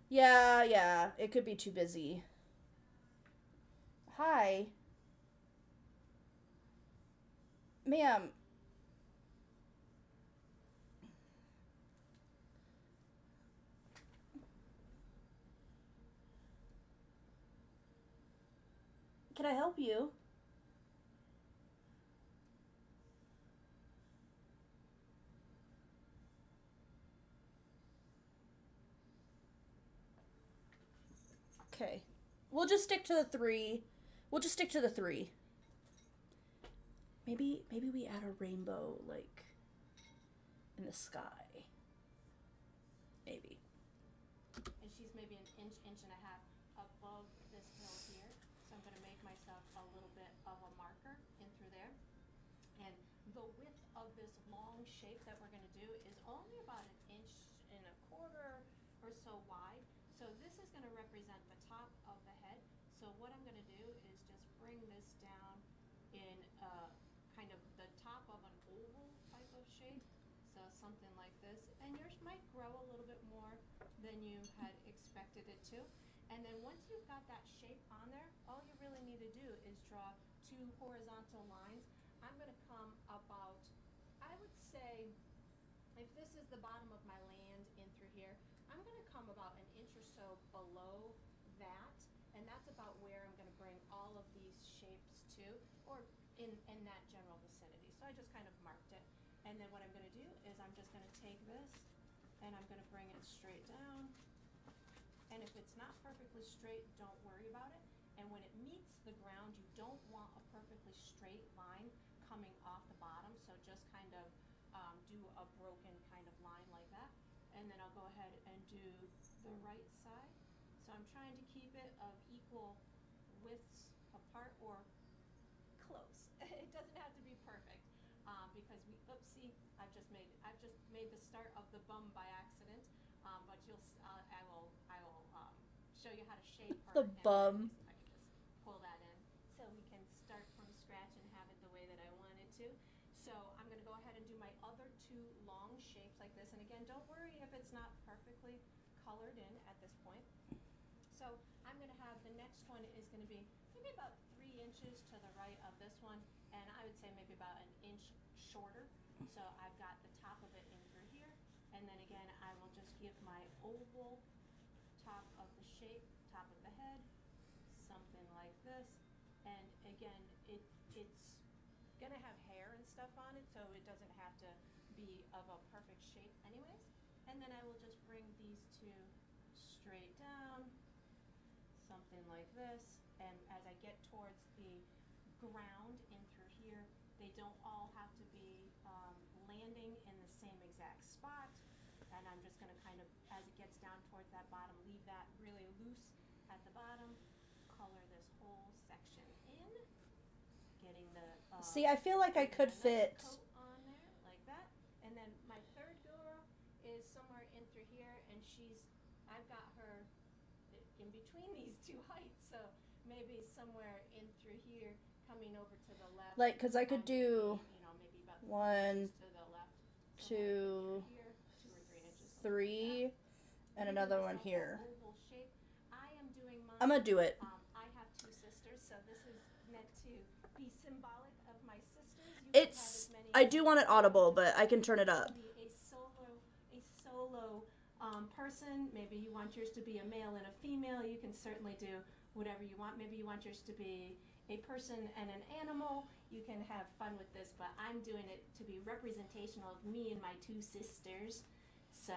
Yeah, it could be too busy. Hi. Ma'am. Can I help you? Okay. We'll just stick to the 3. We'll just stick to the 3. Maybe we add a rainbow, like, in the sky. Maybe. And she's maybe an inch and a half above this hill here. So I'm gonna make myself a little bit of a marker in through there. And the width of this long shape that we're gonna do is only about 1.25 inches or so wide. So this is gonna represent the top of the head. So what I'm gonna do is just bring this down in kind of the top of an oval type of shape. So something like this. And yours might grow a little bit more than you had expected it to. And then once you've got that shape on there, all you really need to do is draw 2 horizontal lines. I'm gonna come about, I would say, if this is the bottom of my land in through here, I'm gonna come about 1 inch or so below that, and that's about where I'm gonna bring all of these shapes to, or in that general vicinity. So I just kind of marked it. And then what I'm gonna do is I'm just gonna take this, and I'm gonna bring it straight down. And if it's not perfectly straight, don't worry about it. And when it meets the ground, you don't want a perfectly straight line coming off the bottom, so just kind of do a broken kind of line like that. And then I'll go ahead and do the right side. So I'm trying to keep it of equal widths apart, or close. It doesn't have to be perfect, because oopsie, I've just made the start of the bum by accident. But I will show you how to shape her. The bum. I can just pull that in so we can start from scratch and have it the way that I want it to. So I'm going to go ahead and do my other 2 long shapes like this. And again, don't worry if it's not perfectly colored in at this point. So I'm going to have the next one is going to be maybe about 3 inches to the right of this one. And I would say maybe about 1 inch shorter. So I've got the top of it in through here. And then again, I will just give my oval top of the shape, top of the head, something like this. And again, it's gonna have hair and stuff on it, so it doesn't have to be of a perfect shape anyways. And then I will just bring these 2 straight down, something like this. And as I get towards the ground in through here, they don't all have to be landing in the same exact spot. And I'm just going to kind of, as it gets down towards that bottom, leave that really loose at the bottom, color this whole section in, getting the See, I feel like I could fit. coat on there like that. And then my third girl is somewhere in through here, and I've got her in between these 2 heights, so maybe somewhere in through here, coming over to the left. Like, because I could do maybe about 1, to the left, 2, here, 2 or 3 inches. 3, and another one here. Oval shape. I am doing mine. I'm gonna do it. I have 2 sisters, so this is meant to be symbolic of my sisters. You can have It's. as many I do want it audible, but I can turn it up. be a solo person. Maybe you want yours to be a male and a female. You can certainly do whatever you want. Maybe you want yours to be a person and an animal. You can have fun with this, but I'm doing it to be representational of me and my 2 sisters. So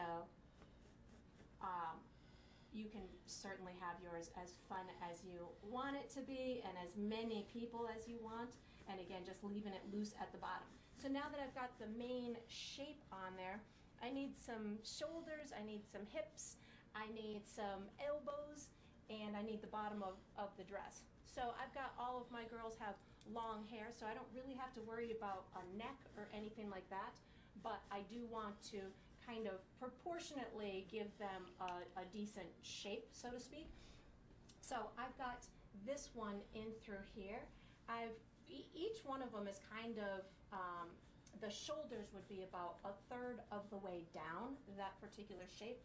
you can certainly have yours as fun as you want it to be, and as many people as you want. And again, just leaving it loose at the bottom. So now that I've got the main shape on there, I need some shoulders, I need some hips, I need some elbows, and I need the bottom of the dress. So I've got all of my girls have long hair, so I don't really have to worry about a neck or anything like that, but I do want to kind of proportionately give them a decent shape, so to speak. So I've got this one in through here. Each one of them is kind of, the shoulders would be about a third of the way down that particular shape.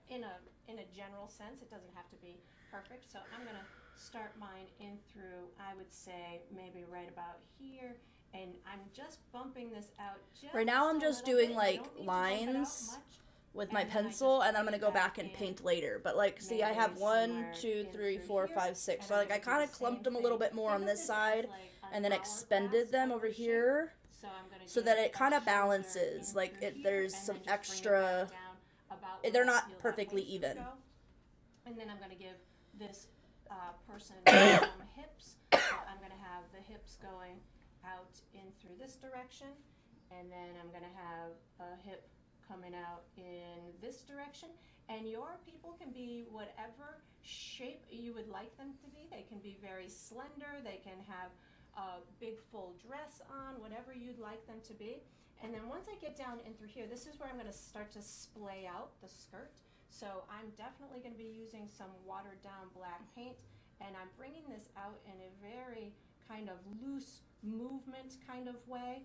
In a general sense, it doesn't have to be perfect. So I'm gonna start mine in through, I would say maybe right about here, and I'm just bumping this out just Right now I'm just a little doing bit. like You don't need to bump it out lines much. with my And then I pencil, just and I'm bring gonna it go back back and in, paint later. But like, see, I maybe have 1, somewhere 2, in 3, through 4, here, 5, 6. and So I'm like, I gonna do kind the of clumped same them a little thing. bit more on Think of this this side, as like an and then hourglass expended them type over of shape. here, So I'm gonna so give that it a kind of shoulder balances. in Like, through it, here, there's and some then just bring it extra. back down about where They're I not feel that perfectly waist would even. go. And then I'm gonna give this person some hips. So I'm gonna have the hips going out in through this direction, and then I'm gonna have a hip coming out in this direction. And your people can be whatever shape you would like them to be. They can be very slender, they can have a big full dress on, whatever you'd like them to be. And then once I get down in through here, this is where I'm gonna start to splay out the skirt. So I'm definitely gonna be using some watered down black paint, and I'm bringing this out in a very kind of loose movement kind of way.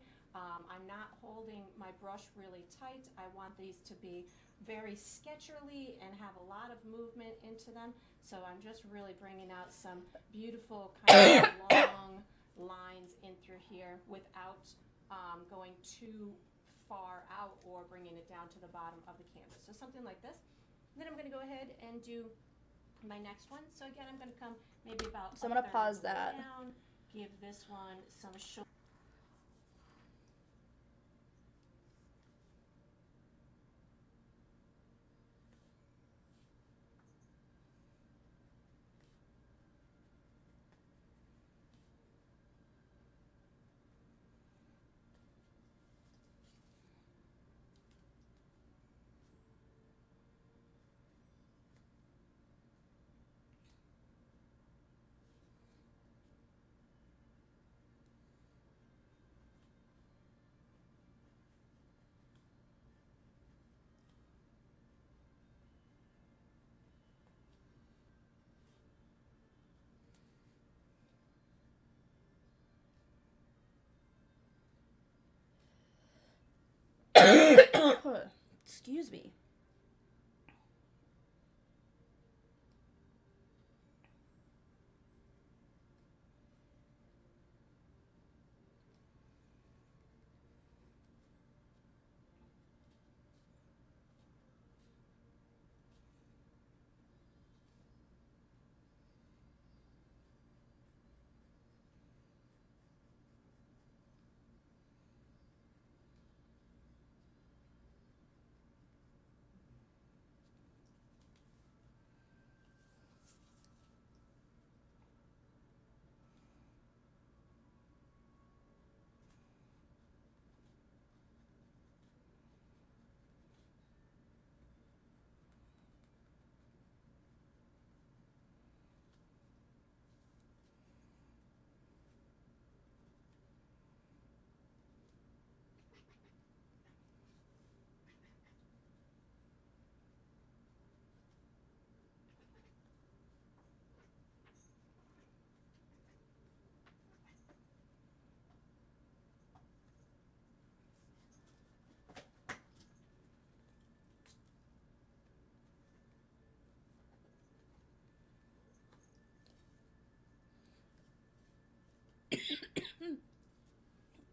I'm not holding my brush really tight. I want these to be very sketcherly and have a lot of movement into them. So I'm just really bringing out some beautiful kind of long lines in through here without going too far out or bringing it down to the bottom of the canvas. So something like this. And then I'm going to go ahead and do my next one. So again, I'm going to come maybe about So I'm gonna a third pause of the way that. down, give this one some shoulder. Excuse me.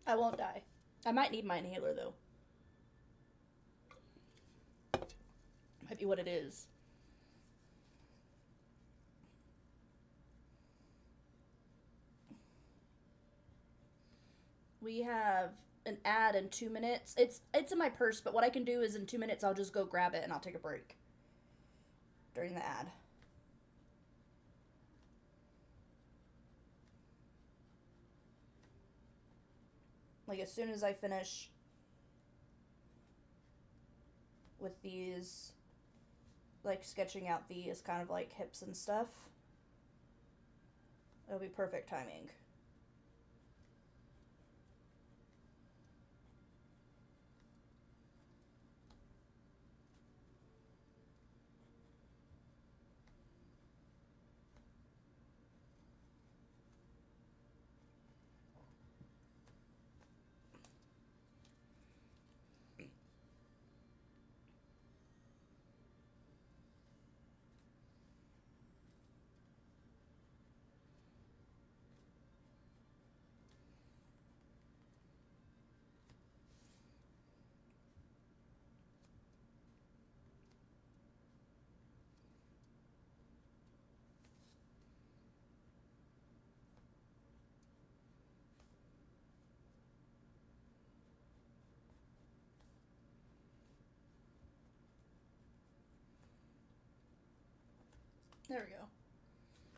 I won't die. I might need my inhaler though. Might be what it is. We have an ad in 2 minutes. It's in my purse, but what I can do is in 2 minutes I'll just go grab it and I'll take a break during the ad. Like as soon as I finish with these, like sketching out these kind of like hips and stuff. It'll be perfect timing. There we go.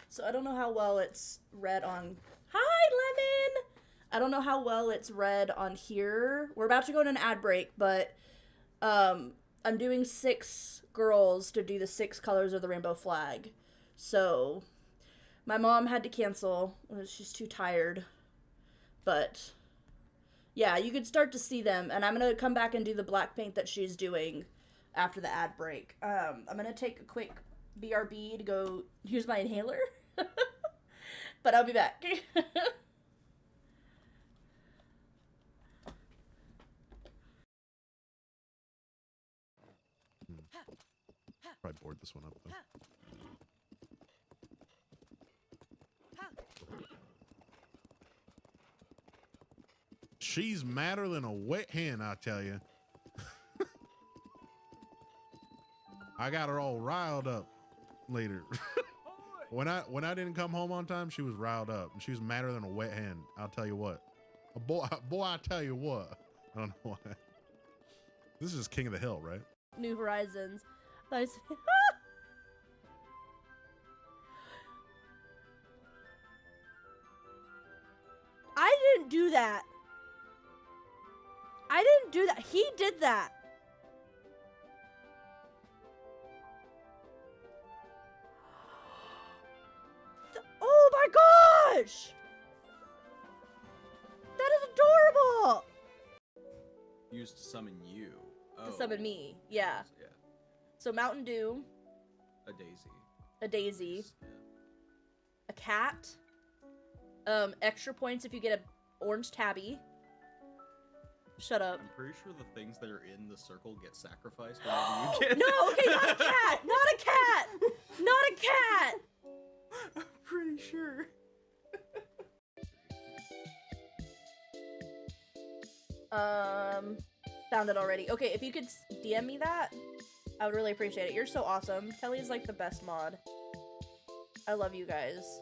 So I don't know how well it's read on... Hi, Lemon! I don't know how well it's read on here. We're about to go to an ad break, but I'm doing 6 girls to do the 6 colors of the rainbow flag. So my mom had to cancel. She's too tired. But yeah, you could start to see them. And I'm going to come back and do the black paint that she's doing after the ad break. I'm going to take a quick BRB to go use my inhaler. But I'll be back. Probably board this one up though. She's madder than a wet hen, I tell you. I got her all riled up later. when I didn't come home on time, she was riled up, and she was madder than a wet hen. I'll tell you what. Boy, I tell you what. I don't know why. This is King of the Hill, right? New Horizons. Nice. I didn't do that. I didn't do that. He did that. Oh my gosh! That is adorable! Used to summon you. To summon me, yeah. Yeah. So Mountain Dew, A daisy. a daisy, Yeah. a cat, extra points if you get a orange tabby. Shut up. I'm pretty sure the things that are in the circle get sacrificed whenever you get. No, okay, not a cat! Not a cat! Not a cat! I'm pretty sure. Found it already. Okay, if you could DM me that, I would really appreciate it. You're so awesome. Kelly's like the best mod. I love you guys.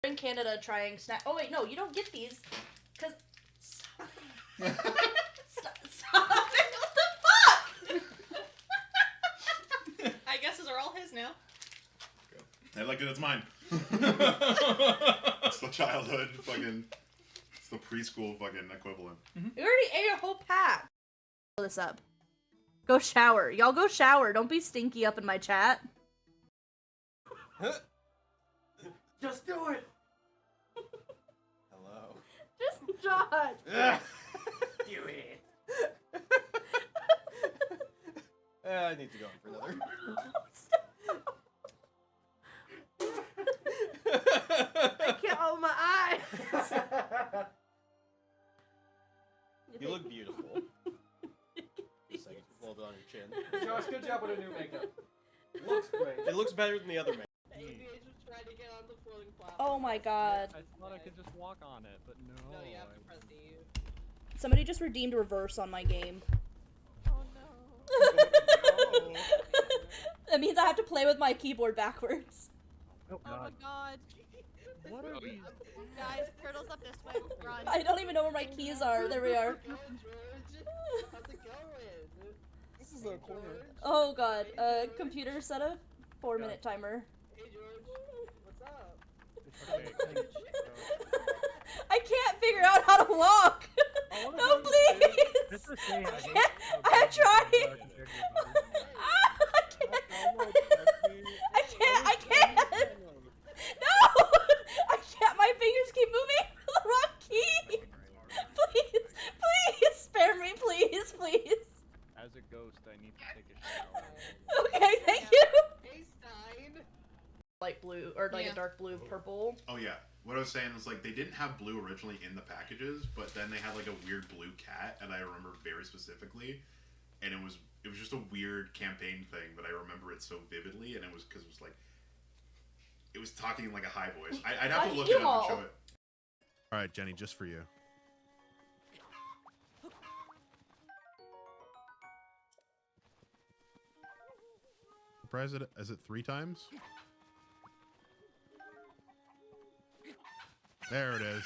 We're in Canada trying snack. Oh wait, no, you don't get these. Cause stop it! What the fuck? I guess those are all his now. I like that it's mine. It's the childhood fucking... It's the preschool fucking equivalent. You already ate a whole pack. Pull this up. Go shower. Y'all go shower. Don't be stinky up in my chat. Just do it! Hello. Just Josh. Do it! I need to go in for another. I can't open my eyes. You look beautiful. Just like hold it on your chin. Josh, good job with the new makeup. Looks great. It looks better than the other man. ABH was trying to get on the floating platform. Oh my god. I thought I could just walk on it, but no. No, you have to press E. Somebody just redeemed reverse on my game. Oh no. No. That means I have to play with my keyboard backwards. Oh Oh my god. god. What are these? Guys, turtles up this way. Run. I don't even know where my keys are. There we are. How's it going, George? How's it going? This is a corner. Oh god. Computer set a 4-minute timer. Hey, George. What's up? Okay. I can't figure out how to walk. I wanna No, go to the please. Just to say, I hate can't- how I'm big you trying. are compared to your body. I can't. No! I can't. My fingers keep moving. The wrong key. Please, please spare me, please, please. As a ghost, I need to take a shower. Okay, thank you. Hey, Stein. Light blue or like Yeah. a dark blue, purple. Oh yeah. What I was saying is like they didn't have blue originally in the packages, but then they had like a weird blue cat, and I remember very specifically, and it was just a weird campaign thing, but I remember it so vividly, and it was because it was talking in like a high voice. I'd have to look it up and show it. All right, Jenny, just for you. Surprise it! Is it 3 times? There it is.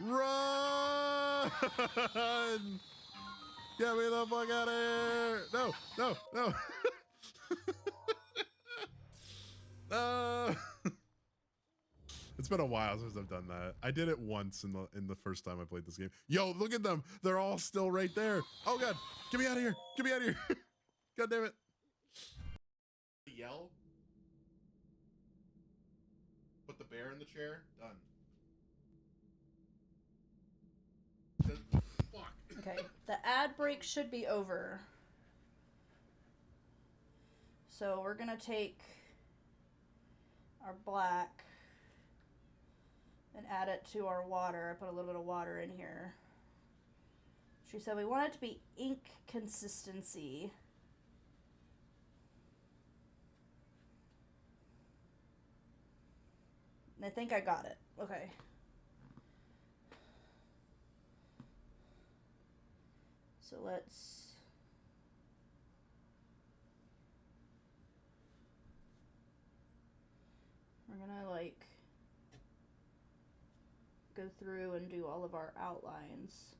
Run! Get me the fuck out of here! No, no, no! No! It's been a while since I've done that. I did it once in the first time I played this game. Yo, look at them! They're all still right there. Oh god! Get me out of here! Get me out of here! God damn it! Yell. Put the bear in the chair. Done. Fuck. Okay, the ad break should be over. So we're gonna take our black and add it to our water. I put a little bit of water in here. She said we want it to be ink consistency. And I think I got it. Okay. So let's we're gonna like go through and do all of our outlines.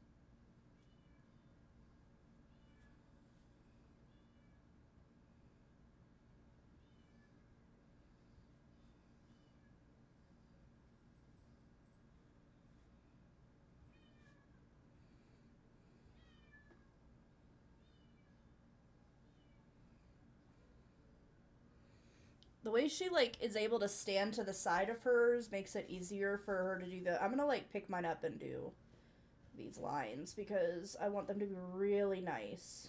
The way she like is able to stand to the side of hers makes it easier for her to do the. I'm gonna like pick mine up and do these lines because I want them to be really nice.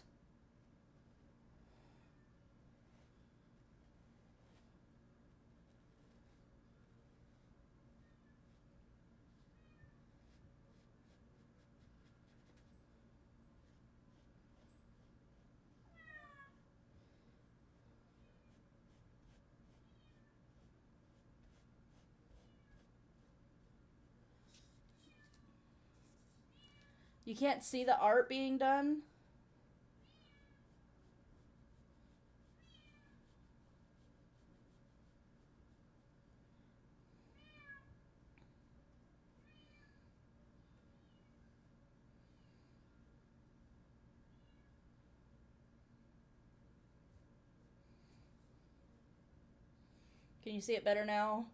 You can't see the art being done? Can you see it better now?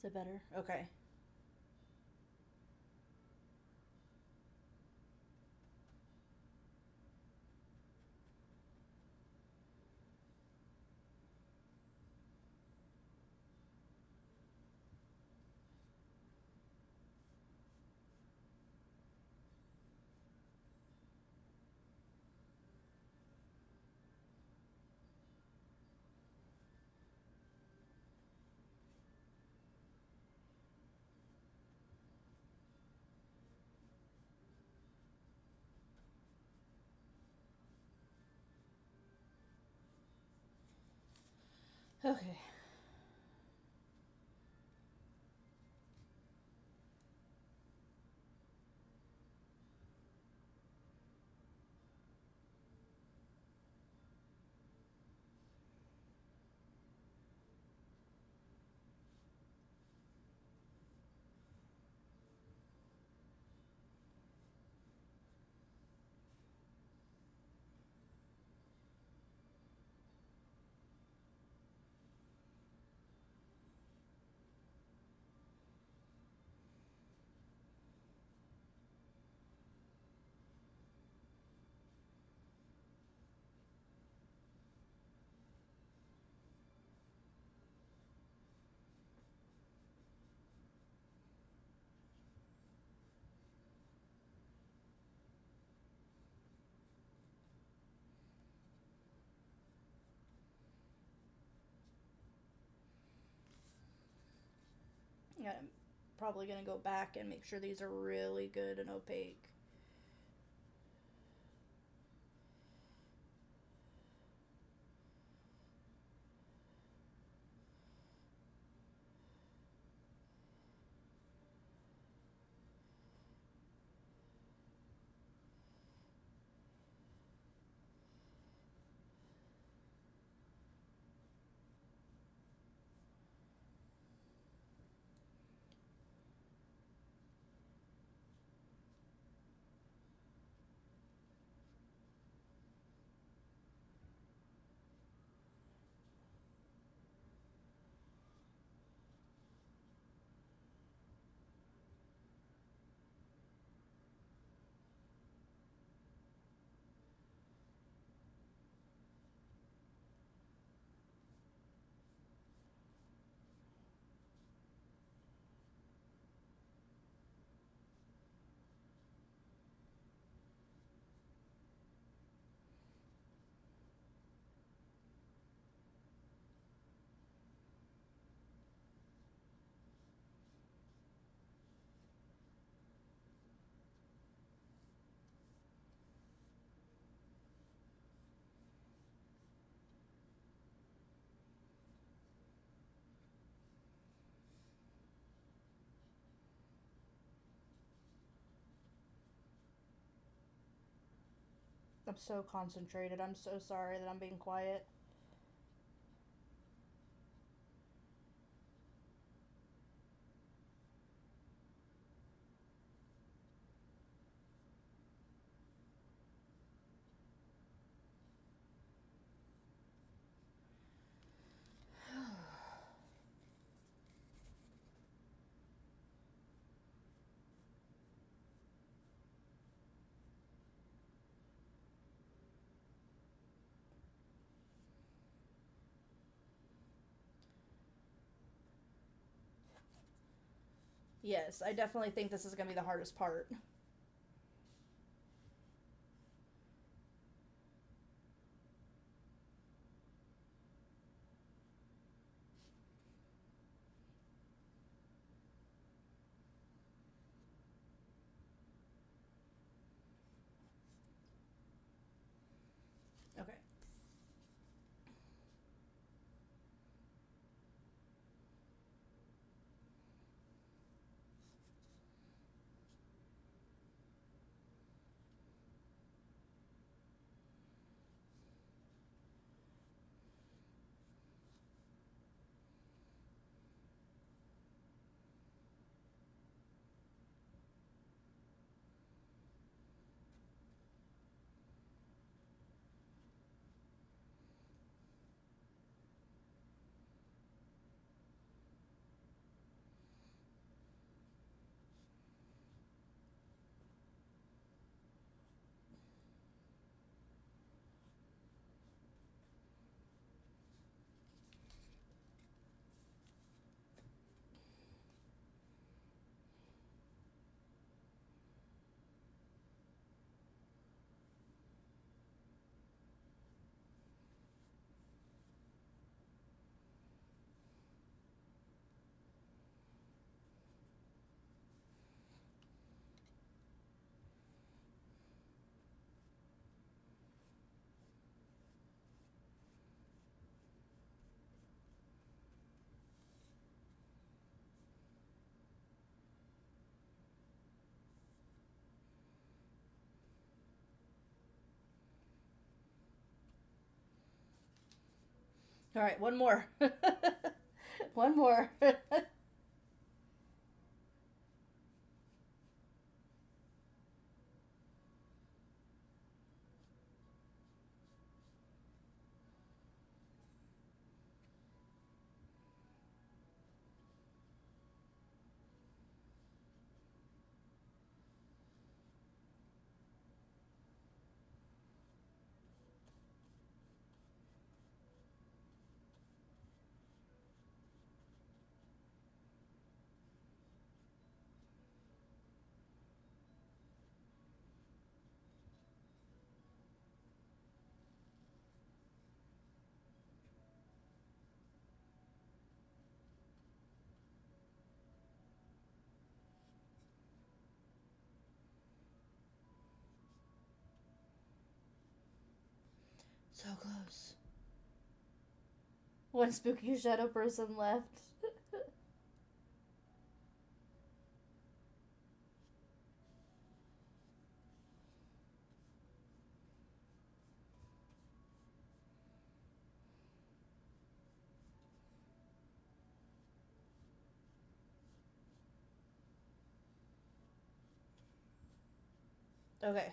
Is it better? Okay. Okay. Yeah, I'm probably gonna go back and make sure these are really good and opaque. I'm so concentrated. I'm so sorry that I'm being quiet. Yes, I definitely think this is gonna be the hardest part. Okay. All right, one more. One more. shadows. One spooky shadow person left. Okay.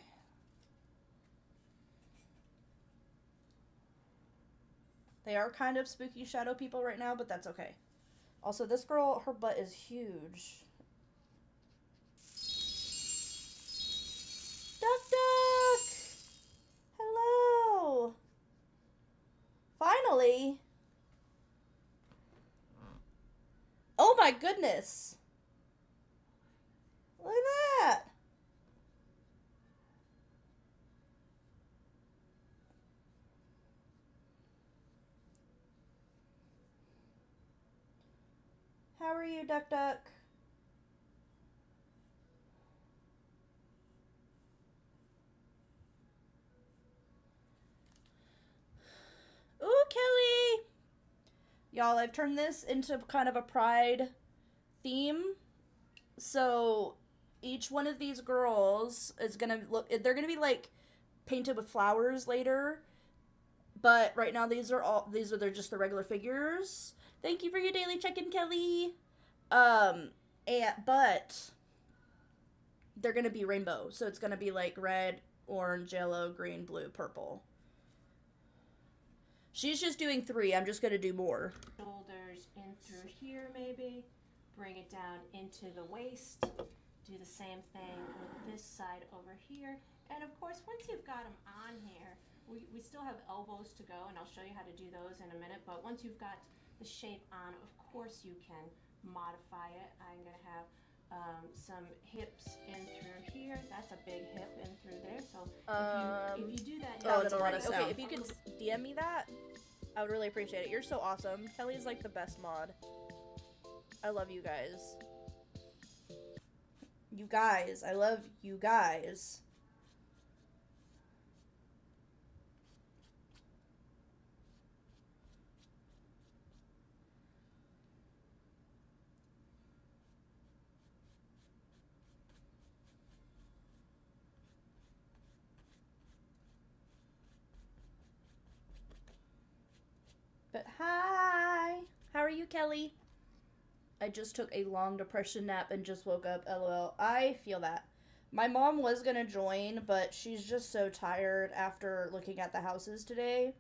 They are kind of spooky shadow people right now, but that's okay. Also, this girl, her butt is huge. Duck Duck! Hello! Finally! Oh my goodness! Look at that! How are you, Duck Duck? Ooh, Kelly! Y'all, I've turned this into kind of a pride theme. So each one of these girls is gonna look, they're gonna be like painted with flowers later. But right now these are just the regular figures. Thank you for your daily check-in, Kelly. But they're gonna be rainbow. So it's gonna be like red, orange, yellow, green, blue, purple. She's just doing 3. I'm just gonna do more. Shoulders in through here, maybe. Bring it down into the waist. Do the same thing with this side over here. And of course, once you've got them on here, we still have elbows to go, and I'll show you how to do those in a minute. But once you've got the shape on, of course you can modify it. I'm gonna have some hips in through here. That's a big hip in through there. So if you do that, Oh, it's a lot of sound. Okay, if you could DM me that, I would really appreciate it. You're so awesome. Kelly's like the best mod. I love you guys. You guys. I love you guys. But hi! How are you, Kelly? I just took a long depression nap and just woke up. LOL. I feel that. My mom was gonna join, but she's just so tired after looking at the houses today.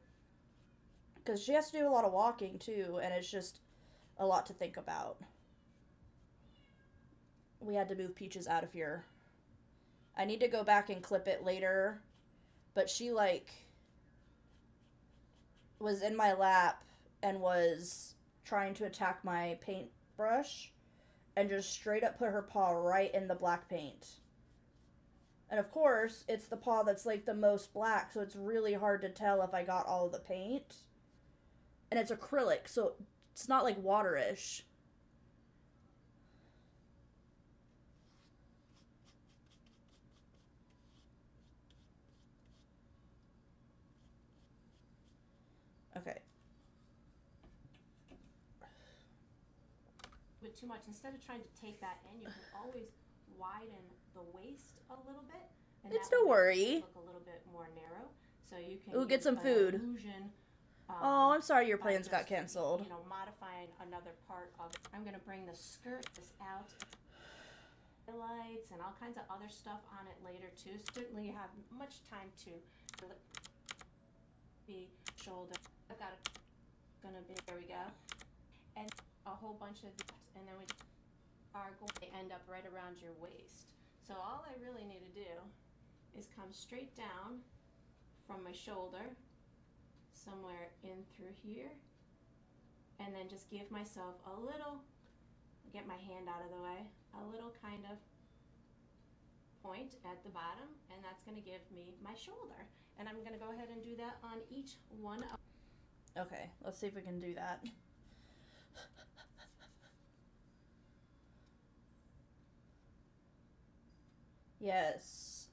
Because she has to do a lot of walking, too, and it's just a lot to think about. We had to move Peaches out of here. I need to go back and clip it later, but she, like, was in my lap and was trying to attack my paintbrush and just straight up put her paw right in the black paint. And of course, it's the paw that's like the most black, so it's really hard to tell if I got all of the paint. And it's acrylic, so it's not like waterish. Okay. With too much, instead of trying to take that in, you can always widen the waist a little bit. And It's that no will make worry. it look a little bit more narrow. So you can Ooh, get use some an food. illusion, Oh, I'm sorry your by plans got just, canceled. You know, modifying another part of it. I'm gonna bring the skirt this out, highlights and all kinds of other stuff on it later too. Certainly you have much time to be shoulder. I've got it gonna be, there we go, and a whole bunch of that, and then we are going to end up right around your waist. So all I really need to do is come straight down from my shoulder, somewhere in through here, and then just give myself a little, get my hand out of the way, a little kind of point at the bottom, and that's going to give me my shoulder. And I'm going to go ahead and do that on each one of. Okay, let's see if we can do that. Yes.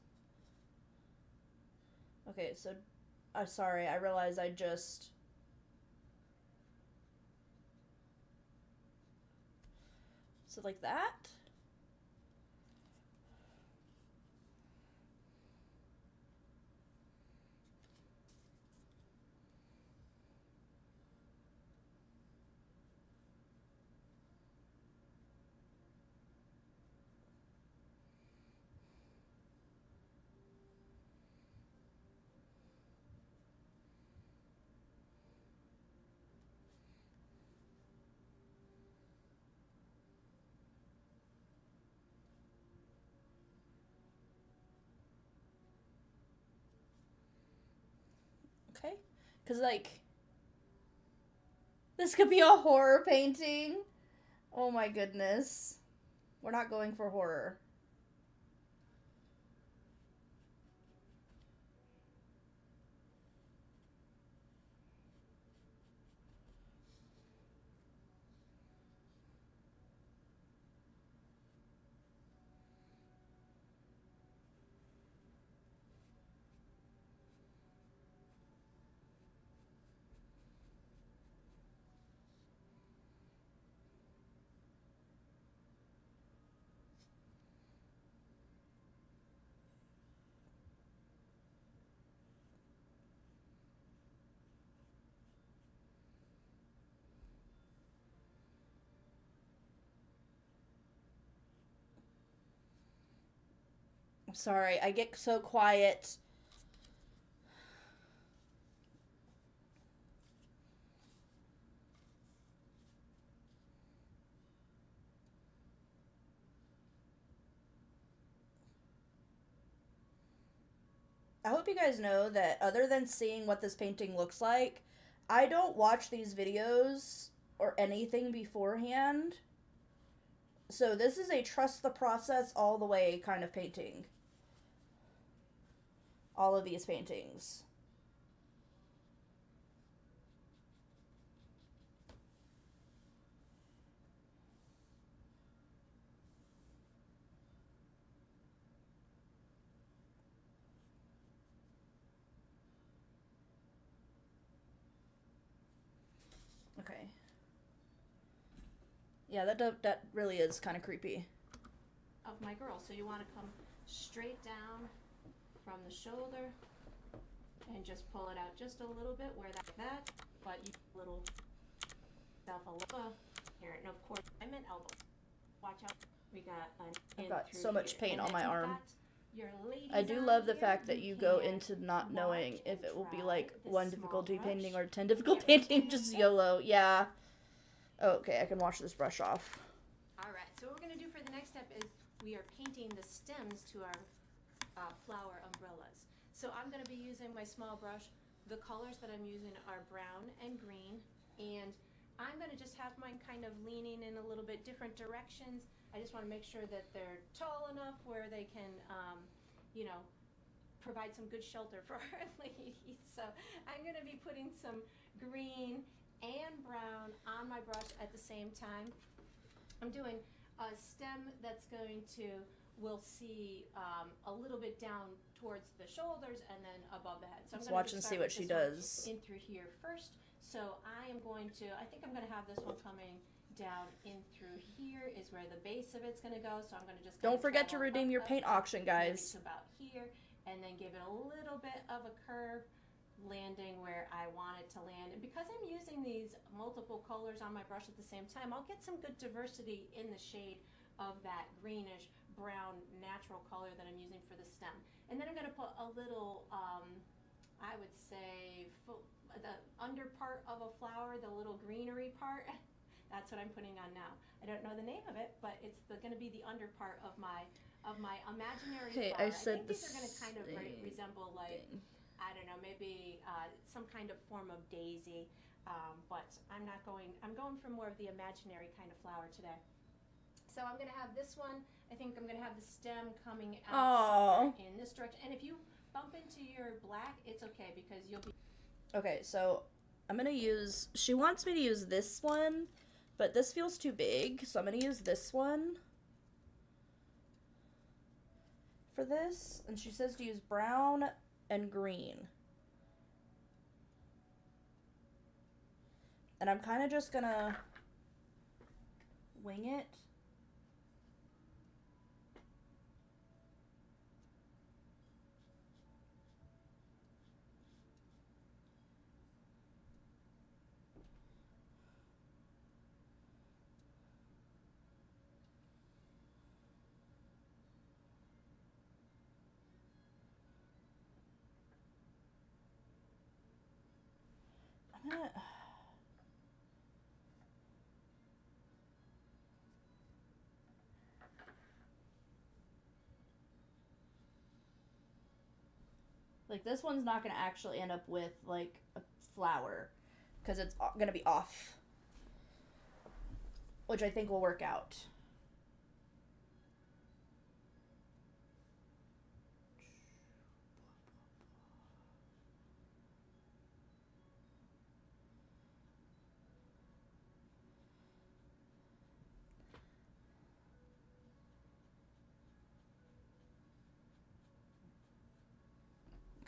Okay, so Sorry, I realized I just... So like that? Okay. Because, like, this could be a horror painting. Oh my goodness. We're not going for horror. I'm sorry, I get so quiet. I hope you guys know that other than seeing what this painting looks like, I don't watch these videos or anything beforehand. So this is a trust the process all the way kind of painting. All of these paintings. Okay. Yeah, that really is kind of creepy. Of my girl. So you want to come straight down from the shoulder and just pull it out just a little bit where that, but you little self a little here, and of course I'm at elbow. Watch out. We got I've got so much paint on my arm. Your I do love the fact that you go into not knowing if it will be like 1 difficulty painting or 10 difficult painting, just YOLO. Yeah. Oh, okay, I can wash this brush off. Alright, so what we're going to do for the next step is we are painting the stems to our flower umbrellas. So I'm going to be using my small brush. The colors that I'm using are brown and green, and I'm going to just have mine kind of leaning in a little bit different directions. I just want to make sure that they're tall enough where they can, you know, provide some good shelter for our ladies. So I'm going to be putting some green and brown on my brush at the same time. I'm doing a stem that's going to, we'll see a little bit down towards the shoulders and then above the head. So Let's I'm going watch to and see what she does. in through here first. So I am going to, I think I'm going to have this one coming down in through here is where the base of it's going to go. So I'm going to just don't forget to redeem your paint auction, guys. About here, and then give it a little bit of a curve, landing where I want it to land. And because I'm using these multiple colors on my brush at the same time, I'll get some good diversity in the shade of that greenish brown natural color that I'm using for the stem. And then I'm going to put a little, I would say, the under part of a flower, the little greenery part. That's what I'm putting on now. I don't know the name of it, but it's going to be the under part of my imaginary flower. I said think these are going to kind of resemble like, I don't know, maybe some kind of form of daisy, but I'm going for more of the imaginary kind of flower today. So I'm going to have this one, I think I'm going to have the stem coming out in this direction. And if you bump into your black, it's okay because you'll be... Okay, so I'm going to use, she wants me to use this one, but this feels too big, so I'm going to use this one for this. And she says to use brown and green. And I'm kind of just gonna wing it. I'm gonna... Like, this one's not going to actually end up with, like, a flower. Because it's going to be off. Which I think will work out.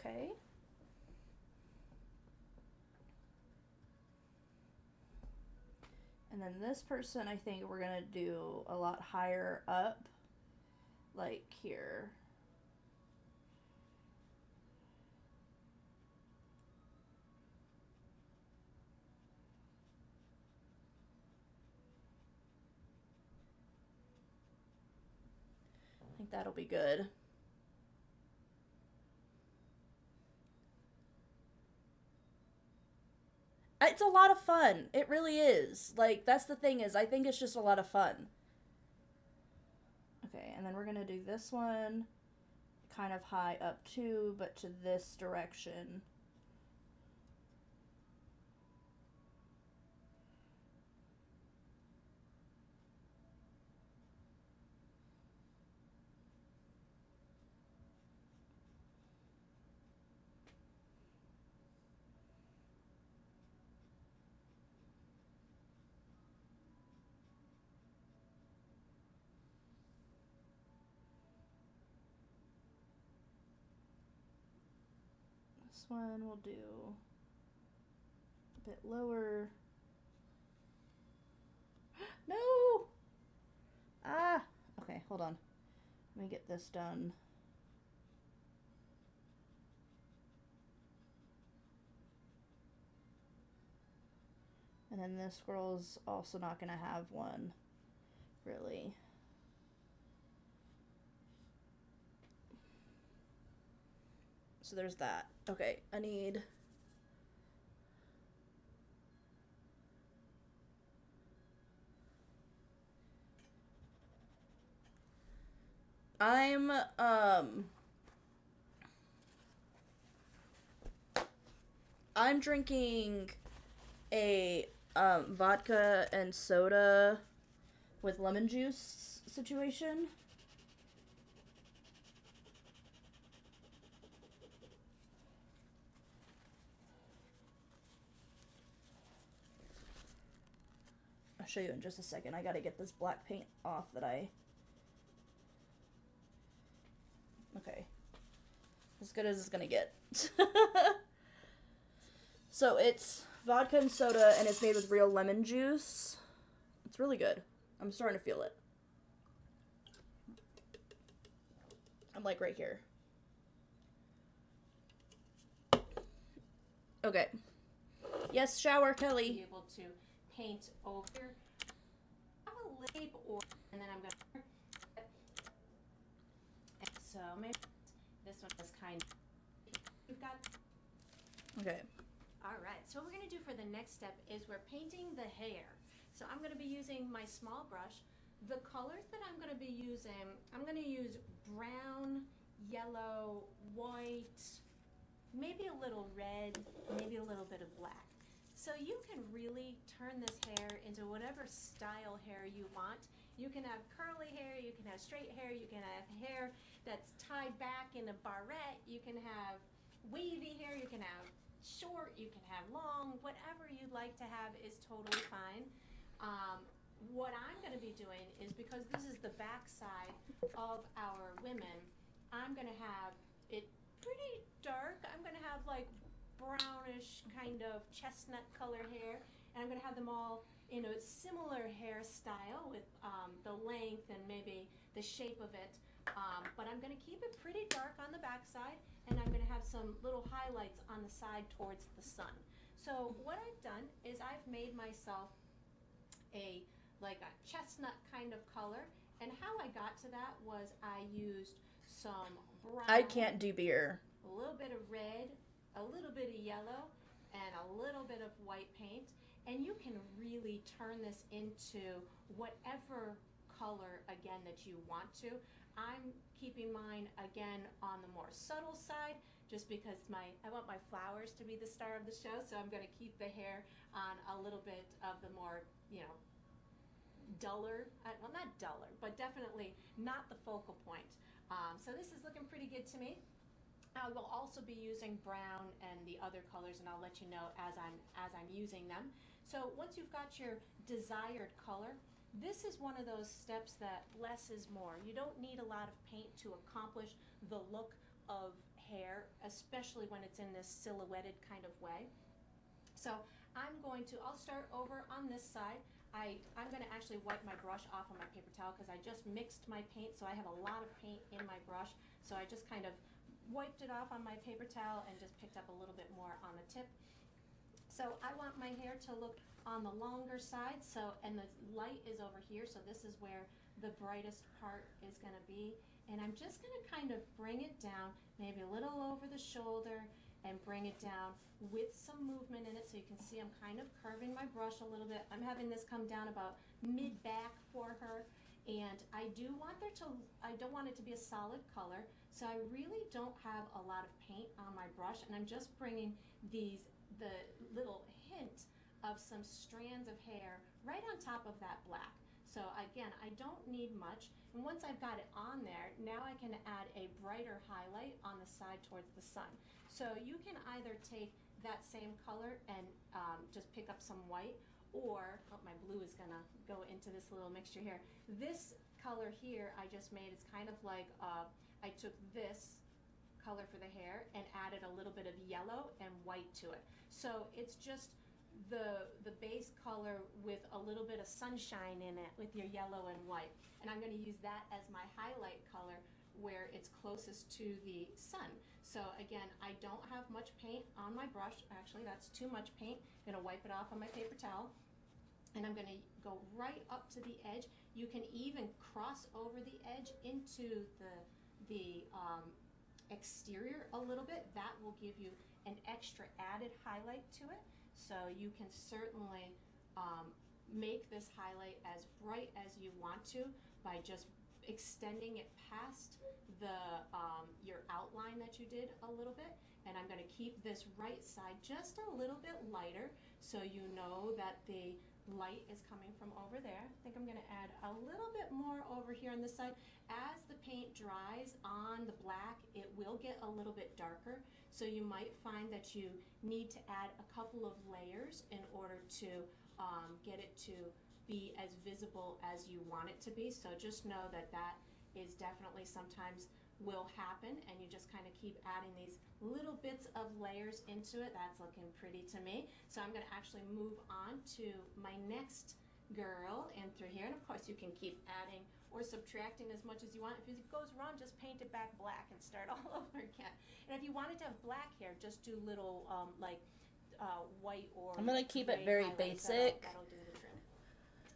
Okay. And then this person, I think we're going to do a lot higher up. Like here. I think that'll be good. It's a lot of fun. It really is. Like, that's the thing is, I think it's just a lot of fun. Okay, and then we're gonna do this one kind of high up too, but to this direction. This one we'll do a bit lower. No! Ah! Okay, hold on. Let me get this done. And then this squirrel's also not gonna have one, really. So there's that. Okay, I need... I'm drinking a vodka and soda with lemon juice situation. I'll show you in just a second. I gotta get this black paint off that I... Okay. As good as it's gonna get. So it's vodka and soda, and it's made with real lemon juice. It's really good. I'm starting to feel it. I'm like right here. Okay. Yes, shower, Kelly. Be able to paint over. I have a label, and then I'm gonna. So maybe this one is kind of. You've got. Okay. All right. So what we're gonna do for the next step is we're painting the hair. So I'm gonna be using my small brush. The colors that I'm gonna be using, I'm gonna use brown, yellow, white, maybe a little red, maybe a little bit of black. So you can really turn this hair into whatever style hair you want. You can have curly hair, you can have straight hair, you can have hair that's tied back in a barrette, you can have wavy hair, you can have short, you can have long, whatever you'd like to have is totally fine. What I'm going to be doing is, because this is the back side of our women, I'm going to have it pretty dark. I'm going to have like brownish kind of chestnut color hair, and I'm gonna have them all in a similar hairstyle with the length and maybe the shape of it. But I'm gonna keep it pretty dark on the backside, and I'm gonna have some little highlights on the side towards the sun. So what I've done is I've made myself like a chestnut kind of color, and how I got to that was I used some brown. I can't do beer. A little bit of red, a little bit of yellow, and a little bit of white paint. And you can really turn this into whatever color, again, that you want to. I'm keeping mine, again, on the more subtle side, just because I want my flowers to be the star of the show, so I'm going to keep the hair on a little bit of the more, duller, well, not duller, but definitely not the focal point. So this is looking pretty good to me. I will also be using brown and the other colors, and I'll let you know as I'm using them. So once you've got your desired color, this is one of those steps that less is more. You don't need a lot of paint to accomplish the look of hair, especially when it's in this silhouetted kind of way. So I'll start over on this side. I'm going to actually wipe my brush off on my paper towel because I just mixed my paint, so I have a lot of paint in my brush. So I just kind of wiped it off on my paper towel and just picked up a little bit more on the tip. So I want my hair to look on the longer side, and the light is over here, so this is where the brightest part is going to be. And I'm just going to kind of bring it down, maybe a little over the shoulder, and bring it down with some movement in it, so you can see I'm kind of curving my brush a little bit. I'm having this come down about mid-back for her, and I don't want it to be a solid color, so I really don't have a lot of paint on my brush, and I'm just bringing the little hint of some strands of hair right on top of that black. So again, I don't need much, and once I've got it on there, now I can add a brighter highlight on the side towards the sun. So you can either take that same color and just pick up some white, or my blue is gonna go into this little mixture here. This color here I just made is kind of like I took this color for the hair and added a little bit of yellow and white to it. So it's just the base color with a little bit of sunshine in it with your yellow and white. And I'm going to use that as my highlight color where it's closest to the sun. So again, I don't have much paint on my brush. Actually, that's too much paint. I'm going to wipe it off on my paper towel. And I'm going to go right up to the edge. You can even cross over the edge into the exterior a little bit. That will give you an extra added highlight to it. So you can certainly make this highlight as bright as you want to by just extending it past your outline that you did a little bit. And I'm going to keep this right side just a little bit lighter, so you know that the light is coming from over there. I think I'm going to add a little bit more over here on this side. As the paint dries on the black, it will get a little bit darker, so you might find that you need to add a couple of layers in order to get it to be as visible as you want it to be. So just know that that is definitely sometimes will happen, and you just kind of keep adding these little bits of layers into it. That's looking pretty to me. So I'm going to actually move on to my next girl in through here, and of course you can keep adding or subtracting as much as you want. If it goes wrong, just paint it back black and start all over again. And if you wanted to have black hair, just do little white or I'm gonna keep it gray very highlights. basic. That'll do the trim.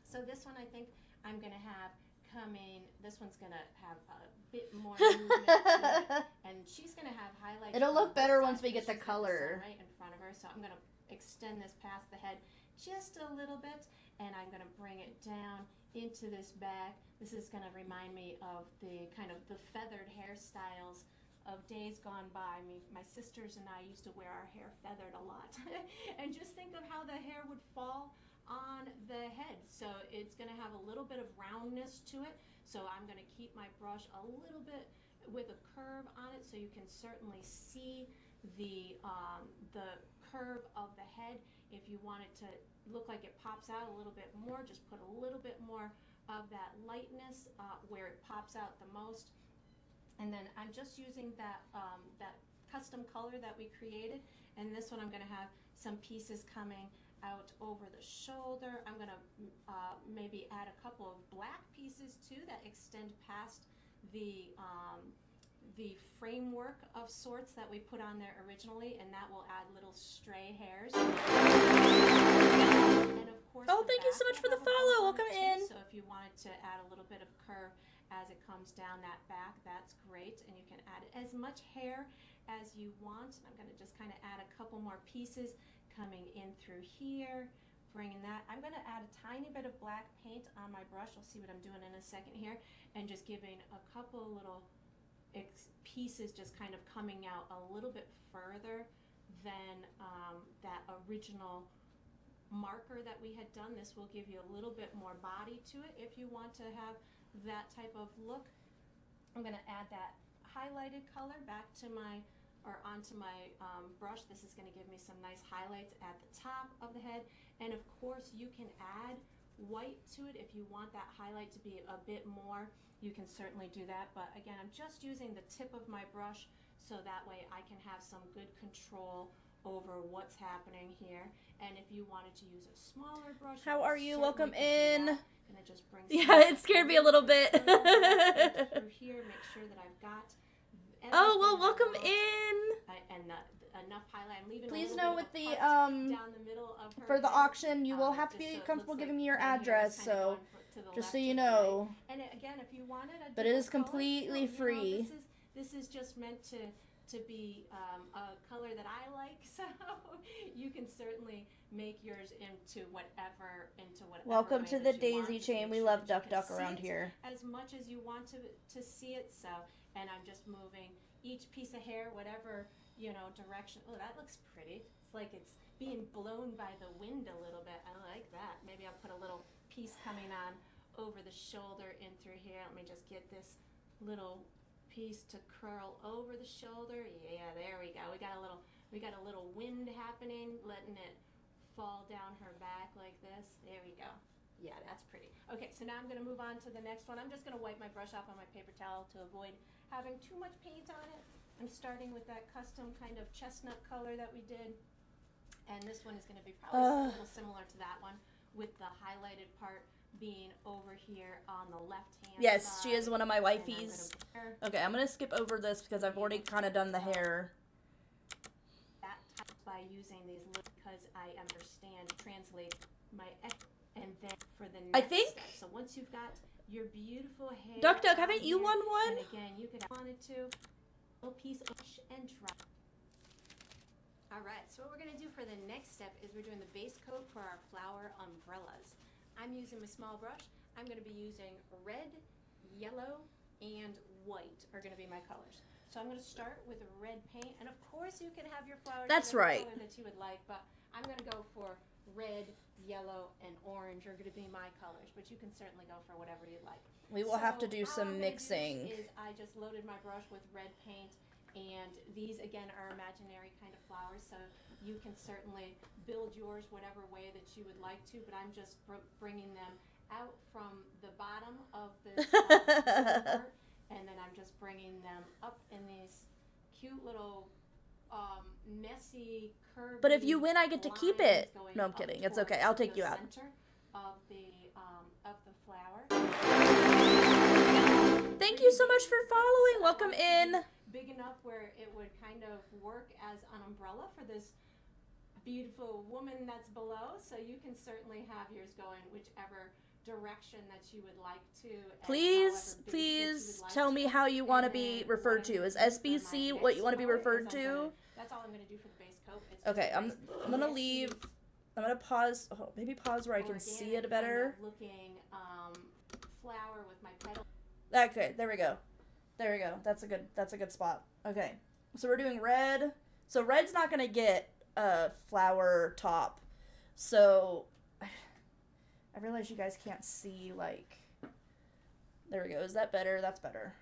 So this one I think I'm gonna have coming. This one's gonna have a bit more movement to it, and she's gonna have highlights. It'll on look both better sides once we because get the she's got sun color. right in front of her. So I'm gonna extend this past the head just a little bit, and I'm gonna bring it down into this back. This is gonna remind me of the kind of the feathered hairstyles of days gone by. I mean, my sisters and I used to wear our hair feathered a lot. And just think of how the hair would fall on the head. So it's gonna have a little bit of roundness to it. So I'm gonna keep my brush a little bit with a curve on it, so you can certainly see the curve of the head. If you want it to look like it pops out a little bit more, just put a little bit more of that lightness where it pops out the most. And then I'm just using that custom color that we created, and this one I'm going to have some pieces coming out over the shoulder. I'm gonna maybe add a couple of black pieces too that extend past the framework of sorts that we put on there originally, and that will add little stray hairs. And of course, Oh, thank you so much for the follow. Welcome in. So if you wanted to add a little bit of curve as it comes down that back, that's great, and you can add as much hair as you want. I'm going to just kind of add a couple more pieces coming in through here, bringing that. I'm going to add a tiny bit of black paint on my brush. You'll see what I'm doing in a second here, and just giving a couple little pieces just kind of coming out a little bit further than that original marker that we had done. This will give you a little bit more body to it if you want to have that type of look. I'm going to add that highlighted color back to my, or onto my brush. This is going to give me some nice highlights at the top of the head. And of course you can add white to it if you want that highlight to be a bit more. You can certainly do that, but again, I'm just using the tip of my brush so that way I can have some good control over what's happening here. And if you wanted to use a smaller brush, How are you? certainly Welcome could do in. that. And it just brings Yeah, it scared me a little bit. through here, make sure that I've got Oh, well, everything I welcome want. in. And enough highlight. I'm leaving Please a know little with bit the, of a part down the middle of her for the head, auction, you will have to just be so it comfortable looks giving like me your the hair is address, kinda so going to the just left so you and the know. right. And again, if you wanted a But it is different color, completely still, free. This is just meant to be a color that I like, so you can certainly make yours into whatever Welcome way to that the you want. daisy Just chain. make We sure love that you Duck can Duck see around it here. as much as you want to see it. So, and I'm just moving each piece of hair, whatever direction. Oh, that looks pretty. It's like it's being blown by the wind a little bit. I like that. Maybe I'll put a little piece coming on over the shoulder in through here. Let me just get this little piece to curl over the shoulder. Yeah, there we go. We got a little wind happening, letting it fall down her back like this. There we go. Yeah, that's pretty. Okay, so now I'm going to move on to the next one. I'm just going to wipe my brush off on my paper towel to avoid having too much paint on it. I'm starting with that custom kind of chestnut color that we did. And this one is going to be probably a little similar to that one, with the highlighted part being over here on the left hand Yes, side. she is one of my And I'm wifeys. gonna Okay, I'm going to skip over this because I've already kind of done the hair. that by using these lips because I understand, translate my and then for the next I think- step. So once you've got your beautiful hair, Duck Duck, on haven't you here, won one? And again, you could have wanted to a little piece of and dry. All right, so what we're gonna do for the next step is we're doing the base coat for our flower umbrellas. I'm using my small brush. I'm gonna be using red, yellow, and white are gonna be my colors. So I'm gonna start with red paint, and of course you can have your flowers That's whatever right. color that you would like, but I'm gonna go for red, yellow, and orange are gonna be my colors, but you can certainly go for whatever you'd like. We will have to So do how some I'm gonna do this mixing. is I just loaded my brush with red paint, and these again are imaginary kind of flowers, so you can certainly build yours whatever way that you would like to, but I'm just bringing them out from the bottom of this part, and then I'm just bringing them up in these cute little messy curvy But if you win, I get to keep lines it. going No, I'm up kidding. It's towards okay. I'll take the you out. center of the flower. Thank you so much for following. Welcome in. Big enough where it would kind of work as an umbrella for this beautiful woman that's below. So you can certainly have yours going whichever direction that you would like to. and Please, however big that you please would like tell to. me how you want to And be then referred what I'm to. Is gonna do for my SBC what next you want to be color is referred I'm to? gonna- That's all I'm going to do for the base coat. It's Okay, just I'm gonna messy, leave. I'm gonna pause. Oh, maybe pause where I can see organic it better. kind of looking flower with my petal. Okay, there we go. There we go. That's a good spot. Okay. So we're doing red. So red's not gonna get a flower top. So I realize you guys can't see, like, there we go. Is that better? That's better.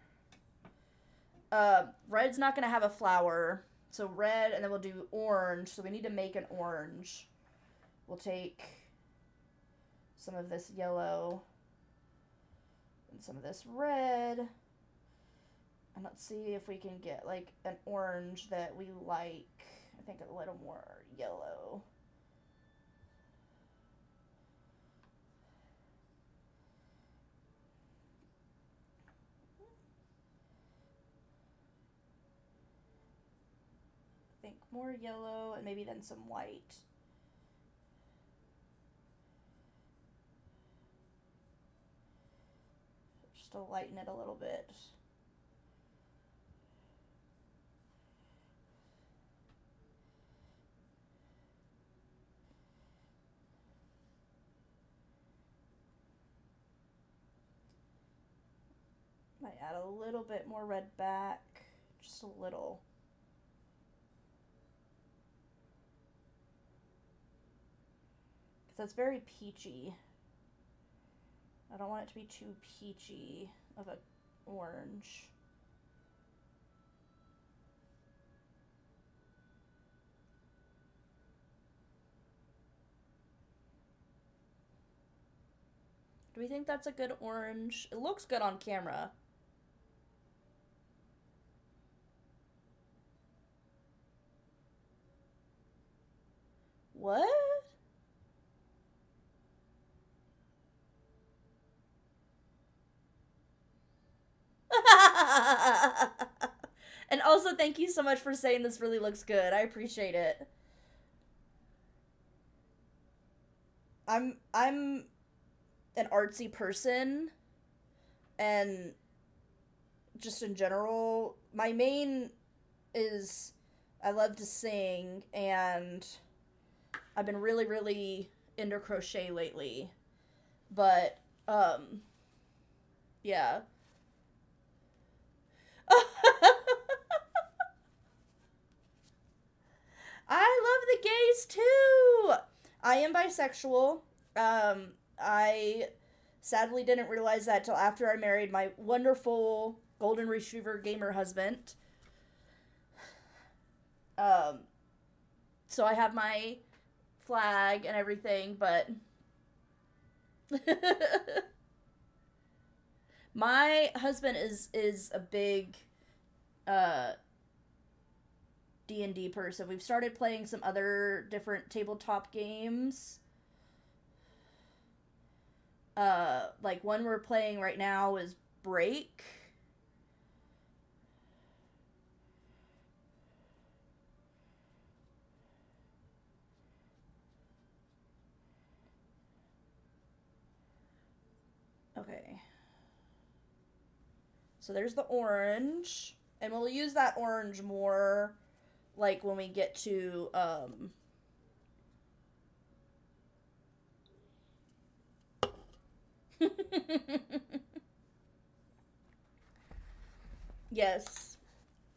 Red's not gonna have a flower. So red, and then we'll do orange. So we need to make an orange. We'll take some of this yellow and some of this red. And let's see if we can get, like, an orange that we like. I think a little more yellow. more yellow and maybe then some white. Just to lighten it a little bit. Might add a little bit more red back, just a little. Because that's very peachy. I don't want it to be too peachy of an orange. Do we think that's a good orange? It looks good on camera. What? And also, thank you so much for saying this really looks good. I appreciate it. I'm an artsy person, and just in general, my main is I love to sing, and I've been really, really into crochet lately. But, yeah. I love the gays too! I am bisexual. I sadly didn't realize that till after I married my wonderful golden retriever gamer husband. So I have my flag and everything, but my husband is a big D&D person. We've started playing some other different tabletop games. Like one we're playing right now is Break. Okay. So there's the orange. And we'll use that orange more, like, when we get to, Yes.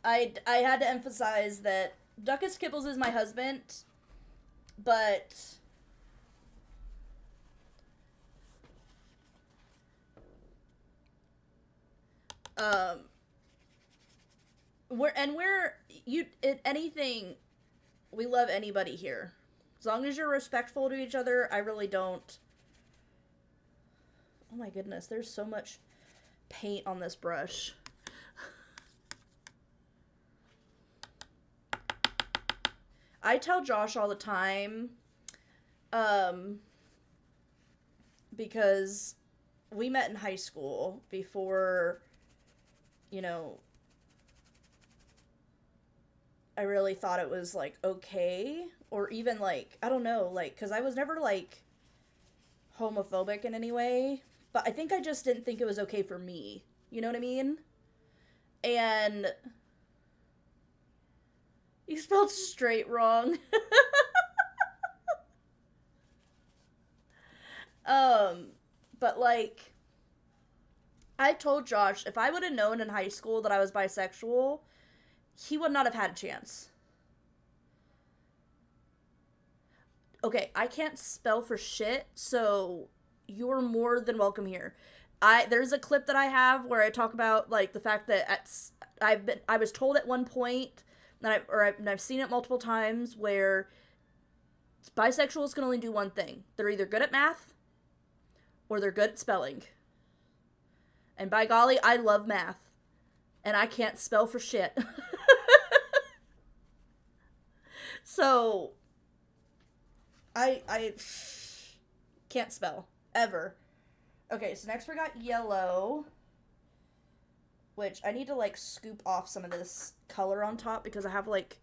I had to emphasize that Duckus Kibbles is my husband, but anything, we love anybody here. As long as you're respectful to each other, I really don't. Oh my goodness, there's so much paint on this brush. I tell Josh all the time, because we met in high school before, you know, I really thought it was, like, okay, or even, like, I don't know, like, because I was never, like, homophobic in any way, but I think I just didn't think it was okay for me, you know what I mean? And you spelled straight wrong. But, like, I told Josh, if I would have known in high school that I was bisexual, he would not have had a chance. Okay, I can't spell for shit, so you're more than welcome here. There's a clip that I have where I talk about, like, the fact that I was told at one point, and I've seen it multiple times, where bisexuals can only do one thing. They're either good at math, or they're good at spelling. And by golly, I love math. And I can't spell for shit. So, I can't spell. Ever. Okay, so next we got yellow. Which I need to, like, scoop off some of this color on top because I have, like,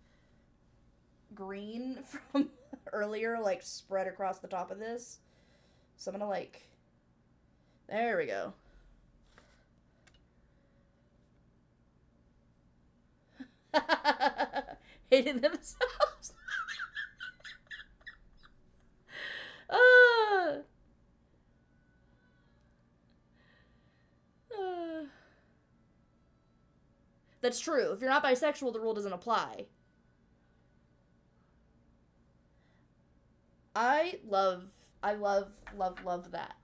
green from earlier, like, spread across the top of this. So I'm gonna, like... There we go. Hating themselves. uh, That's true. If you're not bisexual, the rule doesn't apply. I love that.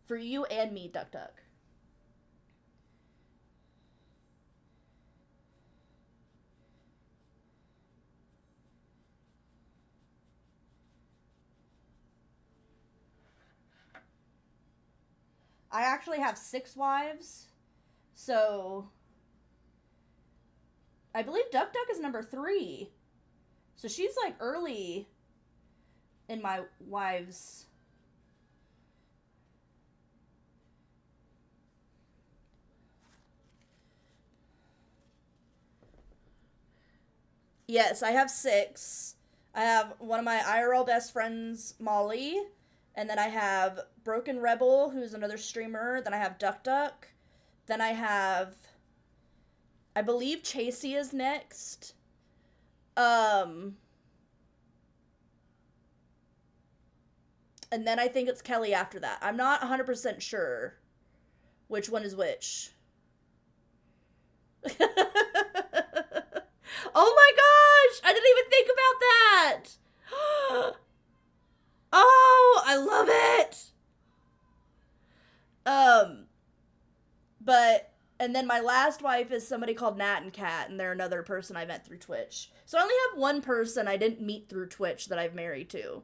For you and me, Duck Duck. I actually have 6 wives, so I believe Duck Duck is number 3. So she's like early in my wives. Yes, I have 6. I have one of my IRL best friends, Molly. And then I have Broken Rebel, who's another streamer. Then I have Duck Duck. Then I have... I believe Chasey is next. And then I think it's Kelly after that. I'm not 100% sure which one is which. Oh my gosh! I didn't even think about that! Oh, I love it! And then my last wife is somebody called Nat and Cat, and they're another person I met through Twitch. So I only have one person I didn't meet through Twitch that I've married to.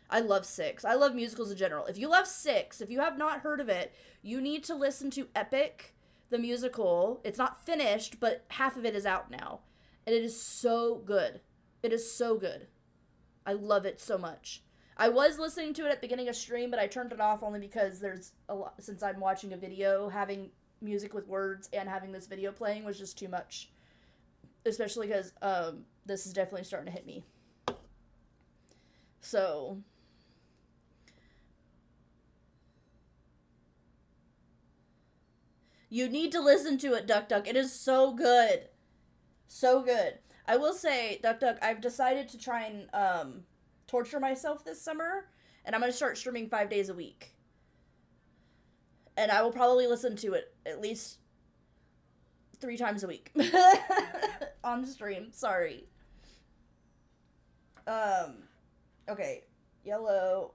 I love Six. I love musicals in general. If you love Six, if you have not heard of it, you need to listen to Epic, the musical. It's not finished, but half of it is out now. And it is so good. It is so good. I love it so much. I was listening to it at the beginning of stream, but I turned it off only because there's a lot, since I'm watching a video, having music with words and having this video playing was just too much. Especially because this is definitely starting to hit me. So... you need to listen to it, Duck Duck. It is so good. So good. I will say, Duck Duck, I've decided to try and torture myself this summer, and I'm going to start streaming 5 days a week. And I will probably listen to it at least 3 times a week. On stream. Sorry. Okay. Yellow.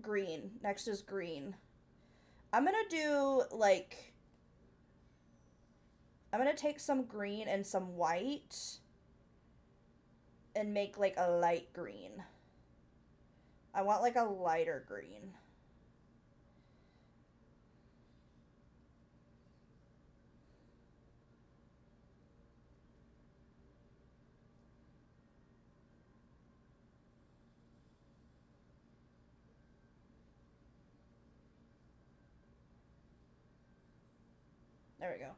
Green. Next is green. I'm going to do, like... I'm going to take some green and some white and make, like, a light green. I want, like, a lighter green. There we go.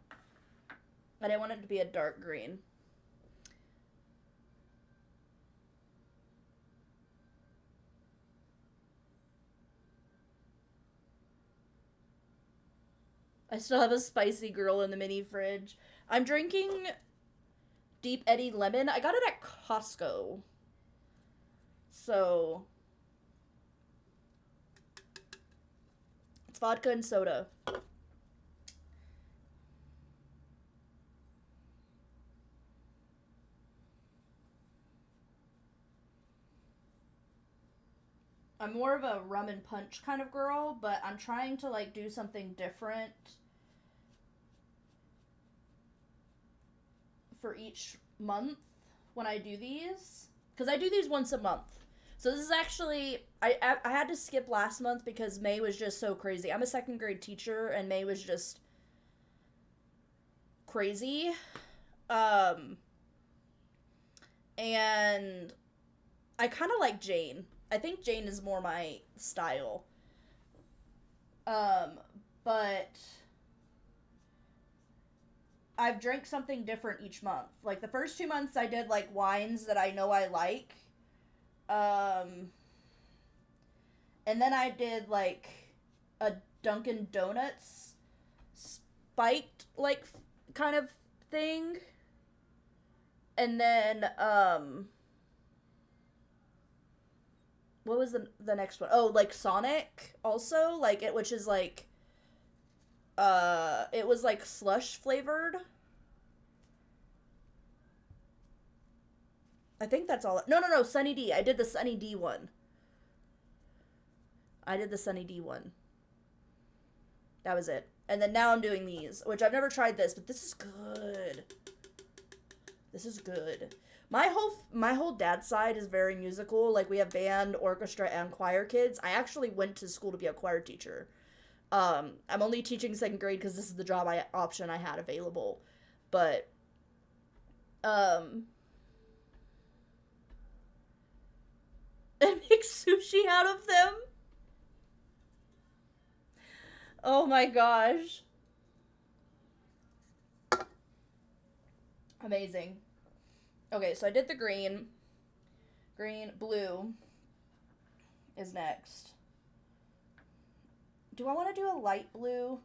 I didn't want it to be a dark green. I still have a spicy girl in the mini fridge. I'm drinking Deep Eddy Lemon. I got it at Costco. So... it's vodka and soda. I'm more of a rum and punch kind of girl, but I'm trying to, like, do something different for each month when I do these. Because I do these once a month. So this is actually... I had to skip last month because May was just so crazy. I'm a 2nd grade teacher, and May was just crazy. And I kind of like Jane. I think Jane is more my style. But I've drank something different each month. Like the first 2 months I did like wines that I know I like. And then I did like a Dunkin' Donuts spiked like kind of thing. And then what was the next one? Oh, like Sonic also, like it, which is like it was like slush flavored. I think that's all. No, Sunny D. I did the Sunny D one. That was it. And then now I'm doing these, which I've never tried this, but this is good. This is good. My whole dad's side is very musical. Like we have band, orchestra, and choir kids. I actually went to school to be a choir teacher. I'm only teaching 2nd grade because this is the job option I had available. But and make sushi out of them. Oh my gosh. Amazing. Okay, so I did the green. Blue is next. Do I want to do a light blue?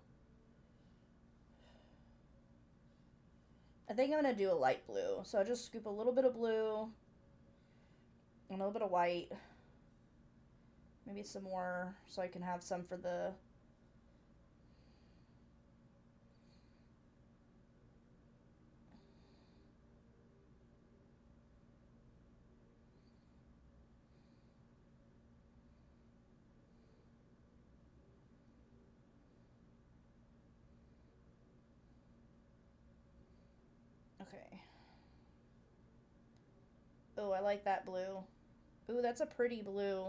I think I'm going to do a light blue. So I just scoop a little bit of blue. And a little bit of white. Maybe some more so I can have some for the... Okay. Oh, I like that blue. Ooh, that's a pretty blue.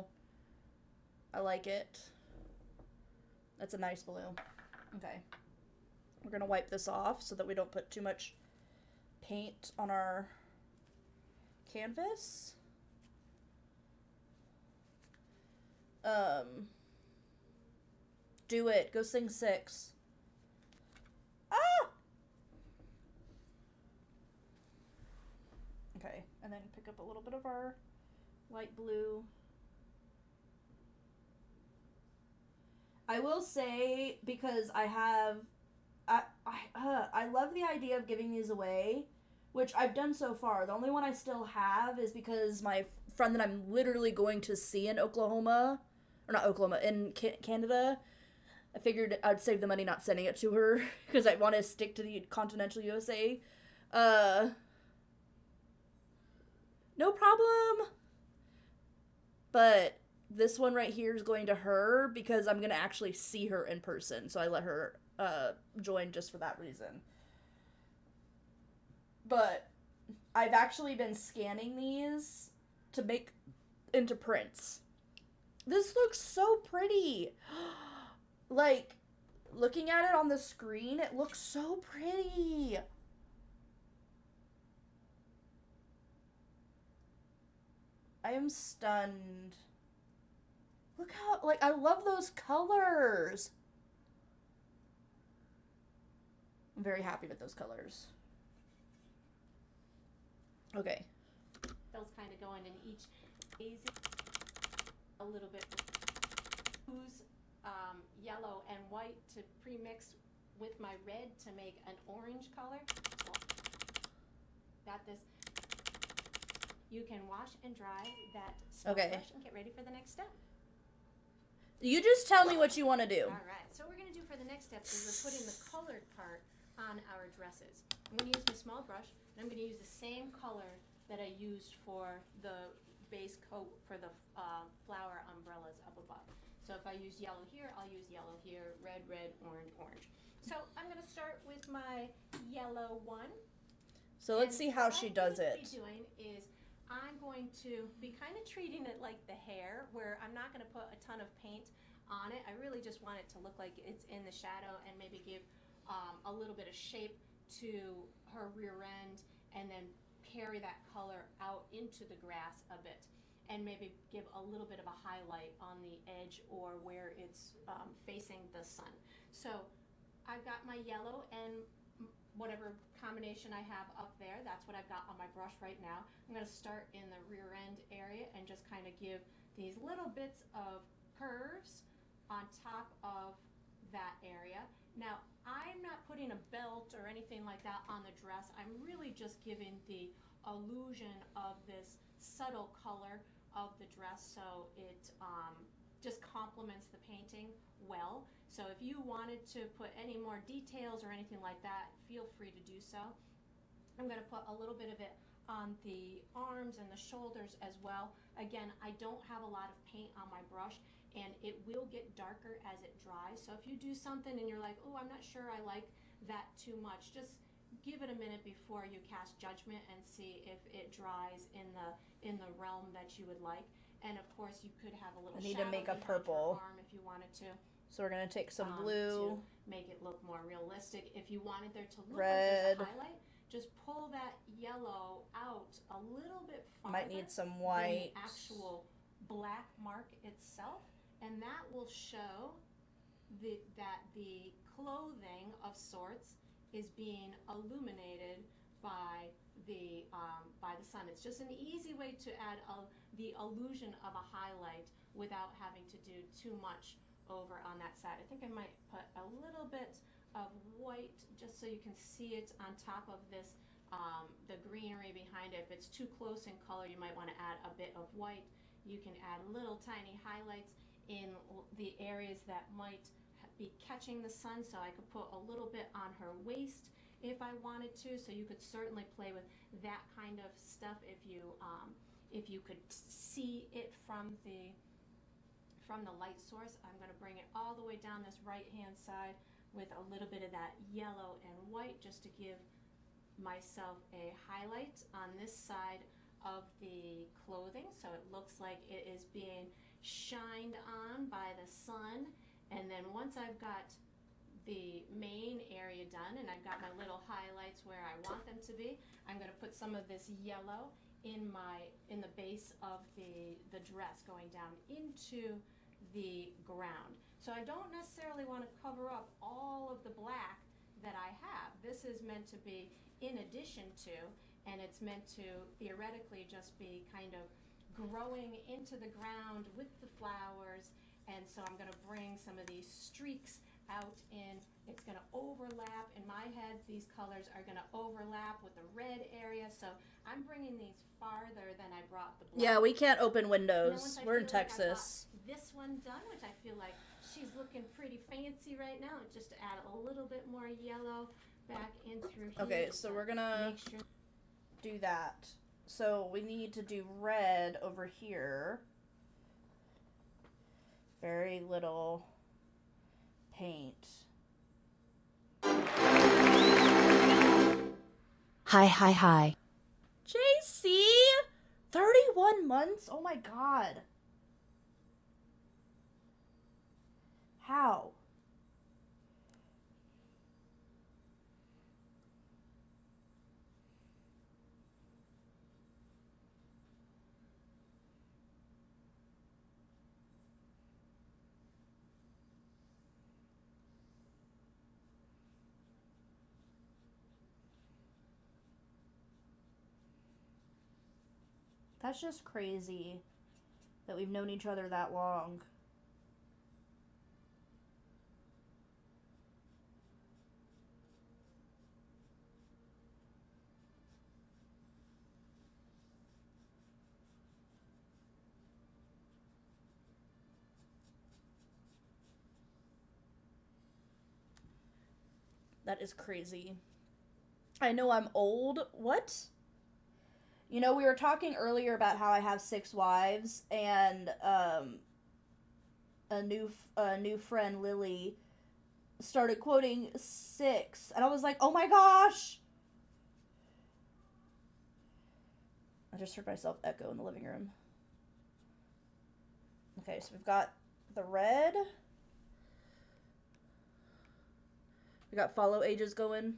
I like it. That's a nice blue. Okay. We're gonna wipe this off so that we don't put too much paint on our canvas. Do it. Go sing 6. Ah! Okay, and then pick up a little bit of our light blue. I will say, because I love the idea of giving these away, which I've done so far. The only one I still have is because my friend that I'm literally going to see in Oklahoma, or not Oklahoma, in Canada, I figured I'd save the money not sending it to her because I want to stick to the continental USA. No problem. But this one right here is going to her because I'm going to actually see her in person. So I let her join just for that reason. But I've actually been scanning these to make into prints. This looks so pretty. Like, looking at it on the screen, it looks so pretty. I am stunned. Look how, like, I love those colors. I'm very happy with those colors. Okay. Those kind of going in each easy a little bit. Use yellow and white to pre-mix with my red to make an orange color. Got this. You can wash and dry that small brush and get ready for the next step. You just tell me what you want to do. All right. So what we're going to do for the next step is we're putting the colored part on our dresses. I'm going to use my small brush, and I'm going to use the same color that I used for the base coat for the flower umbrellas up above. So if I use yellow here, I'll use yellow here, red, red, orange, orange. So I'm going to start with my yellow one. So let's see how she does it. What I'm going to be doing is I'm going to be kind of treating it like the hair, where I'm not going to put a ton of paint on it. I really just want it to look like it's in the shadow and maybe give a little bit of shape to her rear end, and then carry that color out into the grass a bit, and maybe give a little bit of a highlight on the edge or where it's facing the sun. So I've got my yellow, and whatever combination I have up there. That's what I've got on my brush right now. I'm going to start in the rear end area and just kind of give these little bits of curves on top of that area. Now, I'm not putting a belt or anything like that on the dress. I'm really just giving the illusion of this subtle color of the dress, so it just complements the painting well. So if you wanted to put any more details or anything like that, feel free to do so. I'm going to put a little bit of it on the arms and the shoulders as well. Again, I don't have a lot of paint on my brush, and it will get darker as it dries. So if you do something and you're like, oh, I'm not sure I like that too much, just give it a minute before you cast judgment and see if it dries in the realm that you would like. And of course, you could have a little I need shadow to make a behind your purple arm if you wanted to. So we're gonna take some blue, to make it look more realistic. If you wanted there to look red. like there's a highlight, just pull that yellow out a little bit farther. Might need some white. Than the actual black mark itself, and that will show that the clothing of sorts is being illuminated by the sun. It's just an easy way to add the illusion of a highlight without having to do too much over on that side. I think I might put a little bit of white just so you can see it on top of this, the greenery behind it. If it's too close in color, you might want to add a bit of white. You can add little tiny highlights in the areas that might be catching the sun. So I could put a little bit on her waist if I wanted to. So you could certainly play with that kind of stuff if you could see it from the light source. I'm going to bring it all the way down this right hand side with a little bit of that yellow and white just to give myself a highlight on this side of the clothing, so it looks like it is being shined on by the sun. And then once I've got the main area done and I've got my little highlights where I want them to be, I'm going to put some of this yellow in the base of the dress going down into the ground. So I don't necessarily want to cover up all of the black that I have. This is meant to be in addition to, and it's meant to theoretically just be kind of growing into the ground with the flowers. And so I'm going to bring some of these streaks out in. It's going to overlap. In my head, these colors are going to overlap with the red area. So I'm bringing these farther than I brought the black. Yeah, we can't open And then windows. once I We're in feel like I've got Texas. this one done, which I feel like she's looking pretty fancy right now. Just to add a little bit more yellow back in through here. Okay, so we're gonna Make sure. do that. So we need to do red over here. Very little paint. Hi. JC? 31 months? Oh my god. How? That's just crazy that we've known each other that long. That is crazy. I know I'm old. What? You know, we were talking earlier about how I have 6 wives, and a new friend, Lily, started quoting 6, and I was like, oh my gosh! I just heard myself echo in the living room. Okay, so we've got the red. We got follow ages going.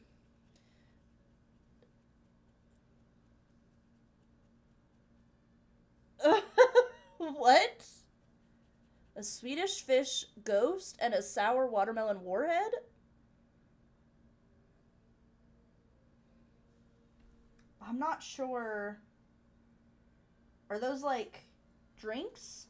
What? A Swedish fish ghost and a sour watermelon warhead? I'm not sure. Are those like drinks?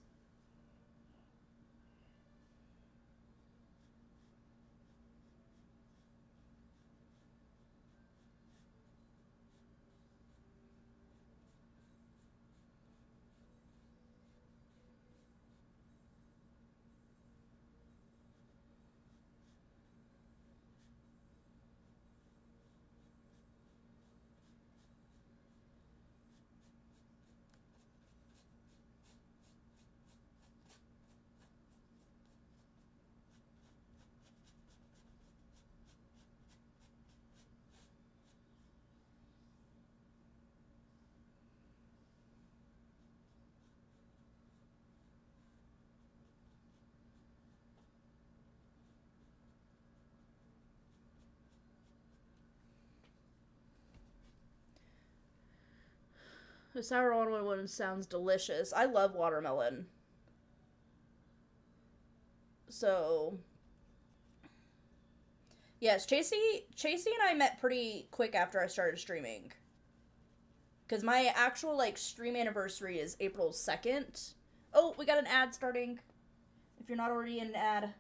The sour almond one sounds delicious. I love watermelon. So, yes, Chasey and I met pretty quick after I started streaming. Because my actual, like, stream anniversary is April 2nd. Oh, we got an ad starting. If you're not already in an ad.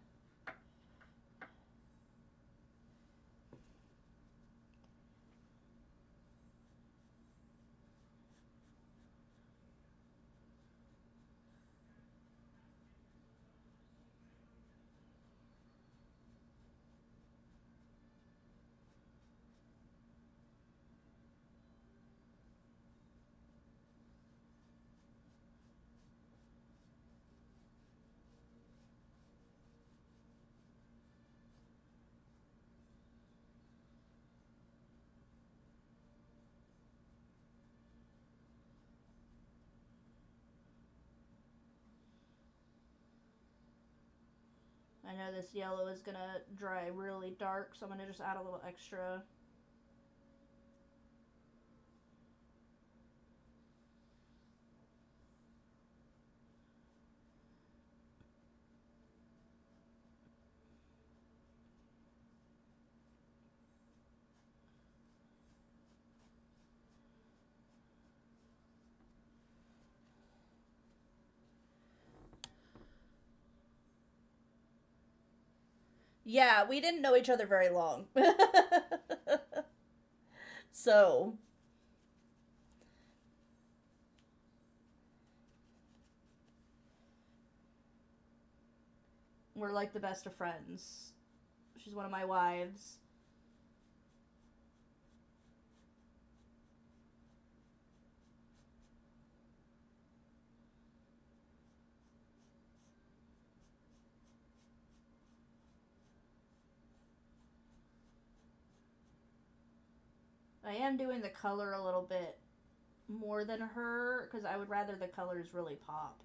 I know this yellow is gonna dry really dark, so I'm gonna just add a little extra. Yeah, we didn't know each other very long. So, we're like the best of friends. She's one of my wives. I am doing the color a little bit more than her, because I would rather the colors really pop.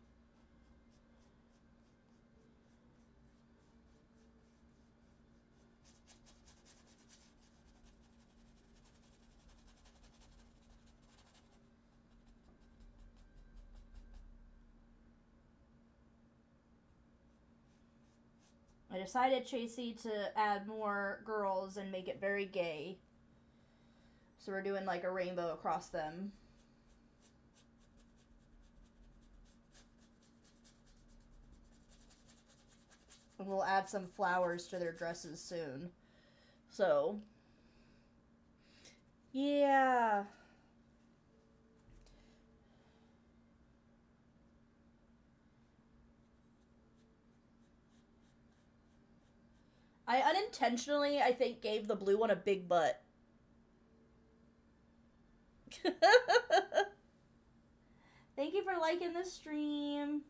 I decided, Chasey, to add more girls and make it very gay. So we're doing like a rainbow across them. And we'll add some flowers to their dresses soon. So, yeah. I unintentionally, I think, gave the blue one a big butt. Thank you for liking the stream.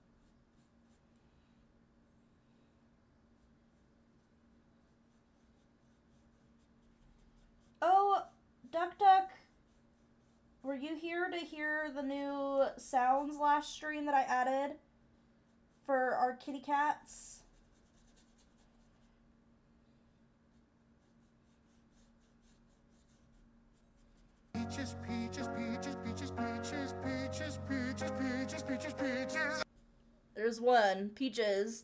Oh, Duck Duck, were you here to hear the new sounds last stream that I added for our kitty cats? Peaches, peaches, peaches, peaches, peaches, peaches, peaches, peaches, peaches, peaches. There's one. Peaches.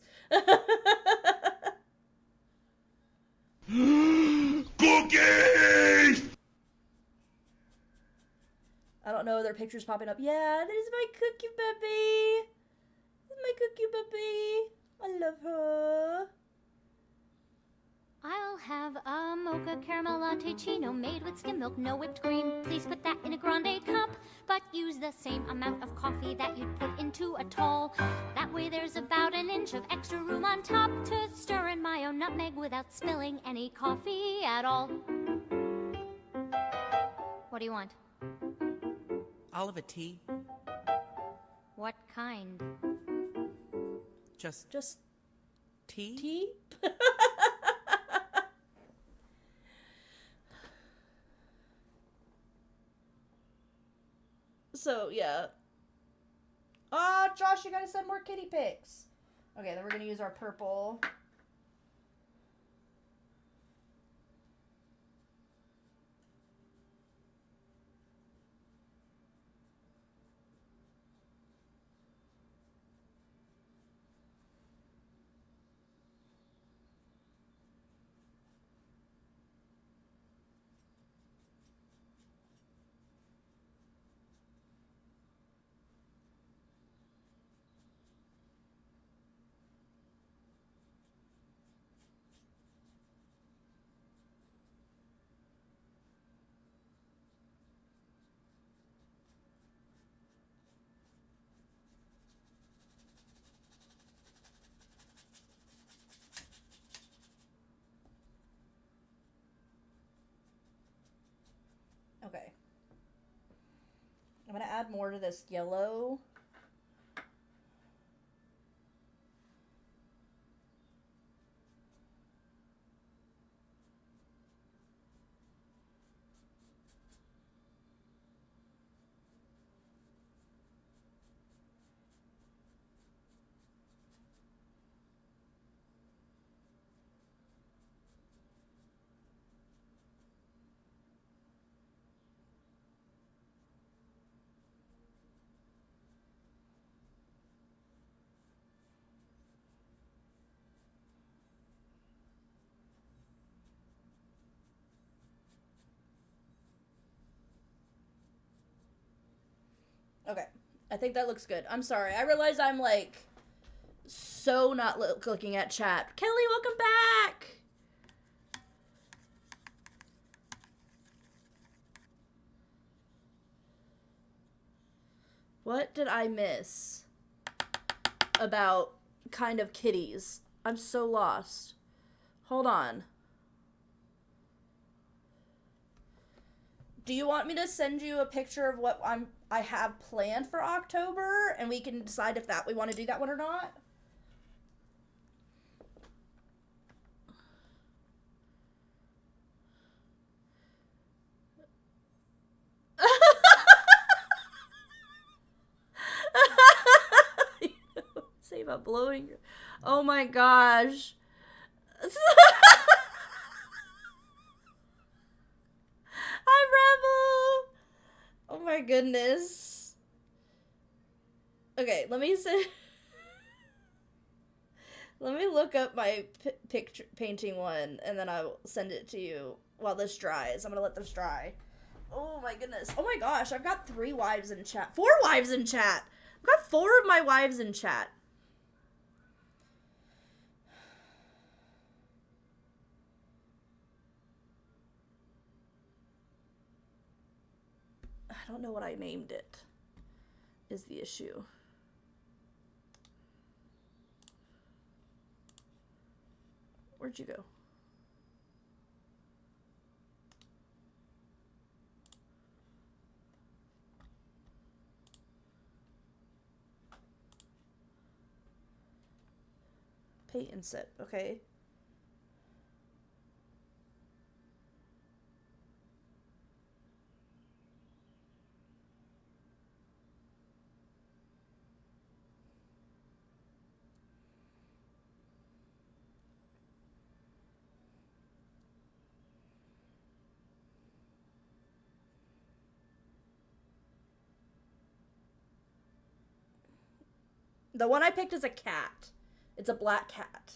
Cookies! pictures popping up. Yeah, there's my cookie puppy. My cookie puppy. I love her. I'll have a mocha caramel latte chino made with skim milk, no whipped cream. Please put that in a grande cup, but use the same amount of coffee that you'd put into a tall. That way there's about an inch of extra room on top to stir in my own nutmeg without spilling any coffee at all. What do you want? I'll have a tea. What kind? Just tea? Tea? So, yeah. Josh, you gotta send more kitty pics. Okay, then we're gonna use our purple. Okay. I'm gonna add more to this yellow. Okay. I think that looks good. I'm sorry. I realize I'm like so not looking at chat. Kelly, welcome back. What did I miss about kind of kitties? I'm so lost. Hold on. Do you want me to send you a picture of what I have planned for October, and we can decide if we want to do that one or not? Say about blowing. Oh my gosh. Hi, Rebel. Oh my goodness. Okay, let me look up my picture painting one, and then I'll send it to you while this dries. I'm gonna let this dry. Oh my goodness. Oh my gosh, I've got 3 wives in chat. 4 wives in chat. I've got 4 of my wives in chat. I don't know what I named it, is the issue. Where'd you go? Paint and sip, okay. The one I picked is a cat. It's a black cat.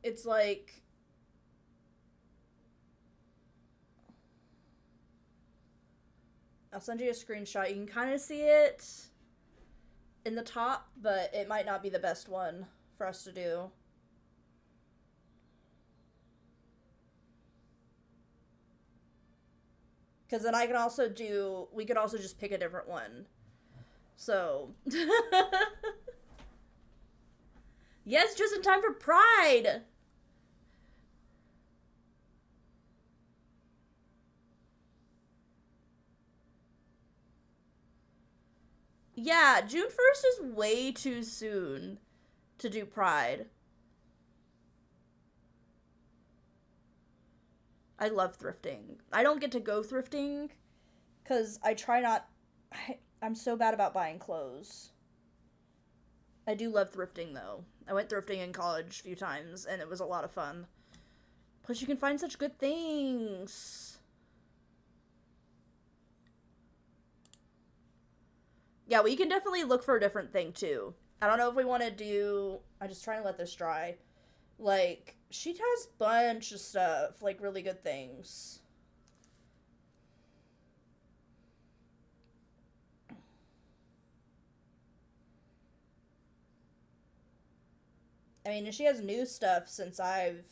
it's like, I'll send you a screenshot. You can kind of see it in the top, but it might not be the best one for us to do. Because then I can also do, we could also just pick a different one. So. Yes, just in time for Pride! Yeah, June 1st is way too soon to do Pride. I love thrifting. I don't get to go thrifting because I try not... I'm so bad about buying clothes. I do love thrifting, though. I went thrifting in college a few times, and it was a lot of fun. Plus, you can find such good things. Yeah, we can definitely look for a different thing, too. I don't know if we want to do... I'm just trying to let this dry. Like, she has a bunch of stuff. Like, really good things. I mean, she has new stuff since I've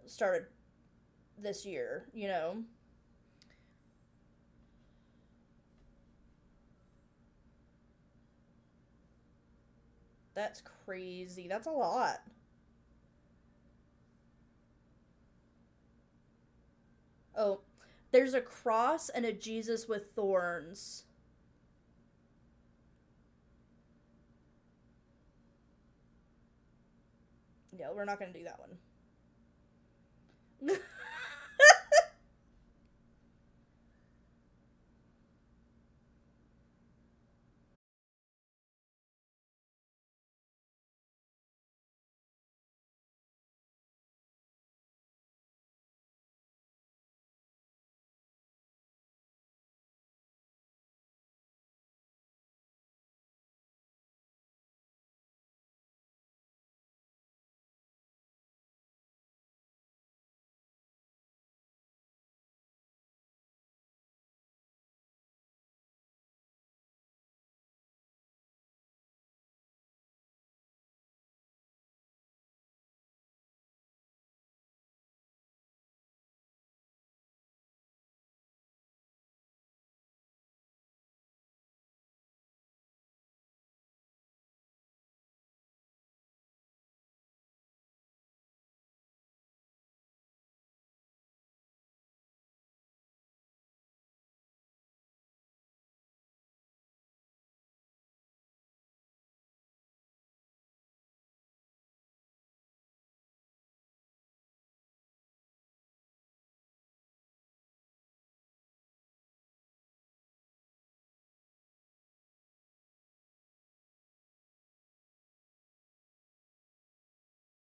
started this year, you know? That's crazy. That's a lot. Oh, there's a cross and a Jesus with thorns. Yeah, we're not gonna do that one.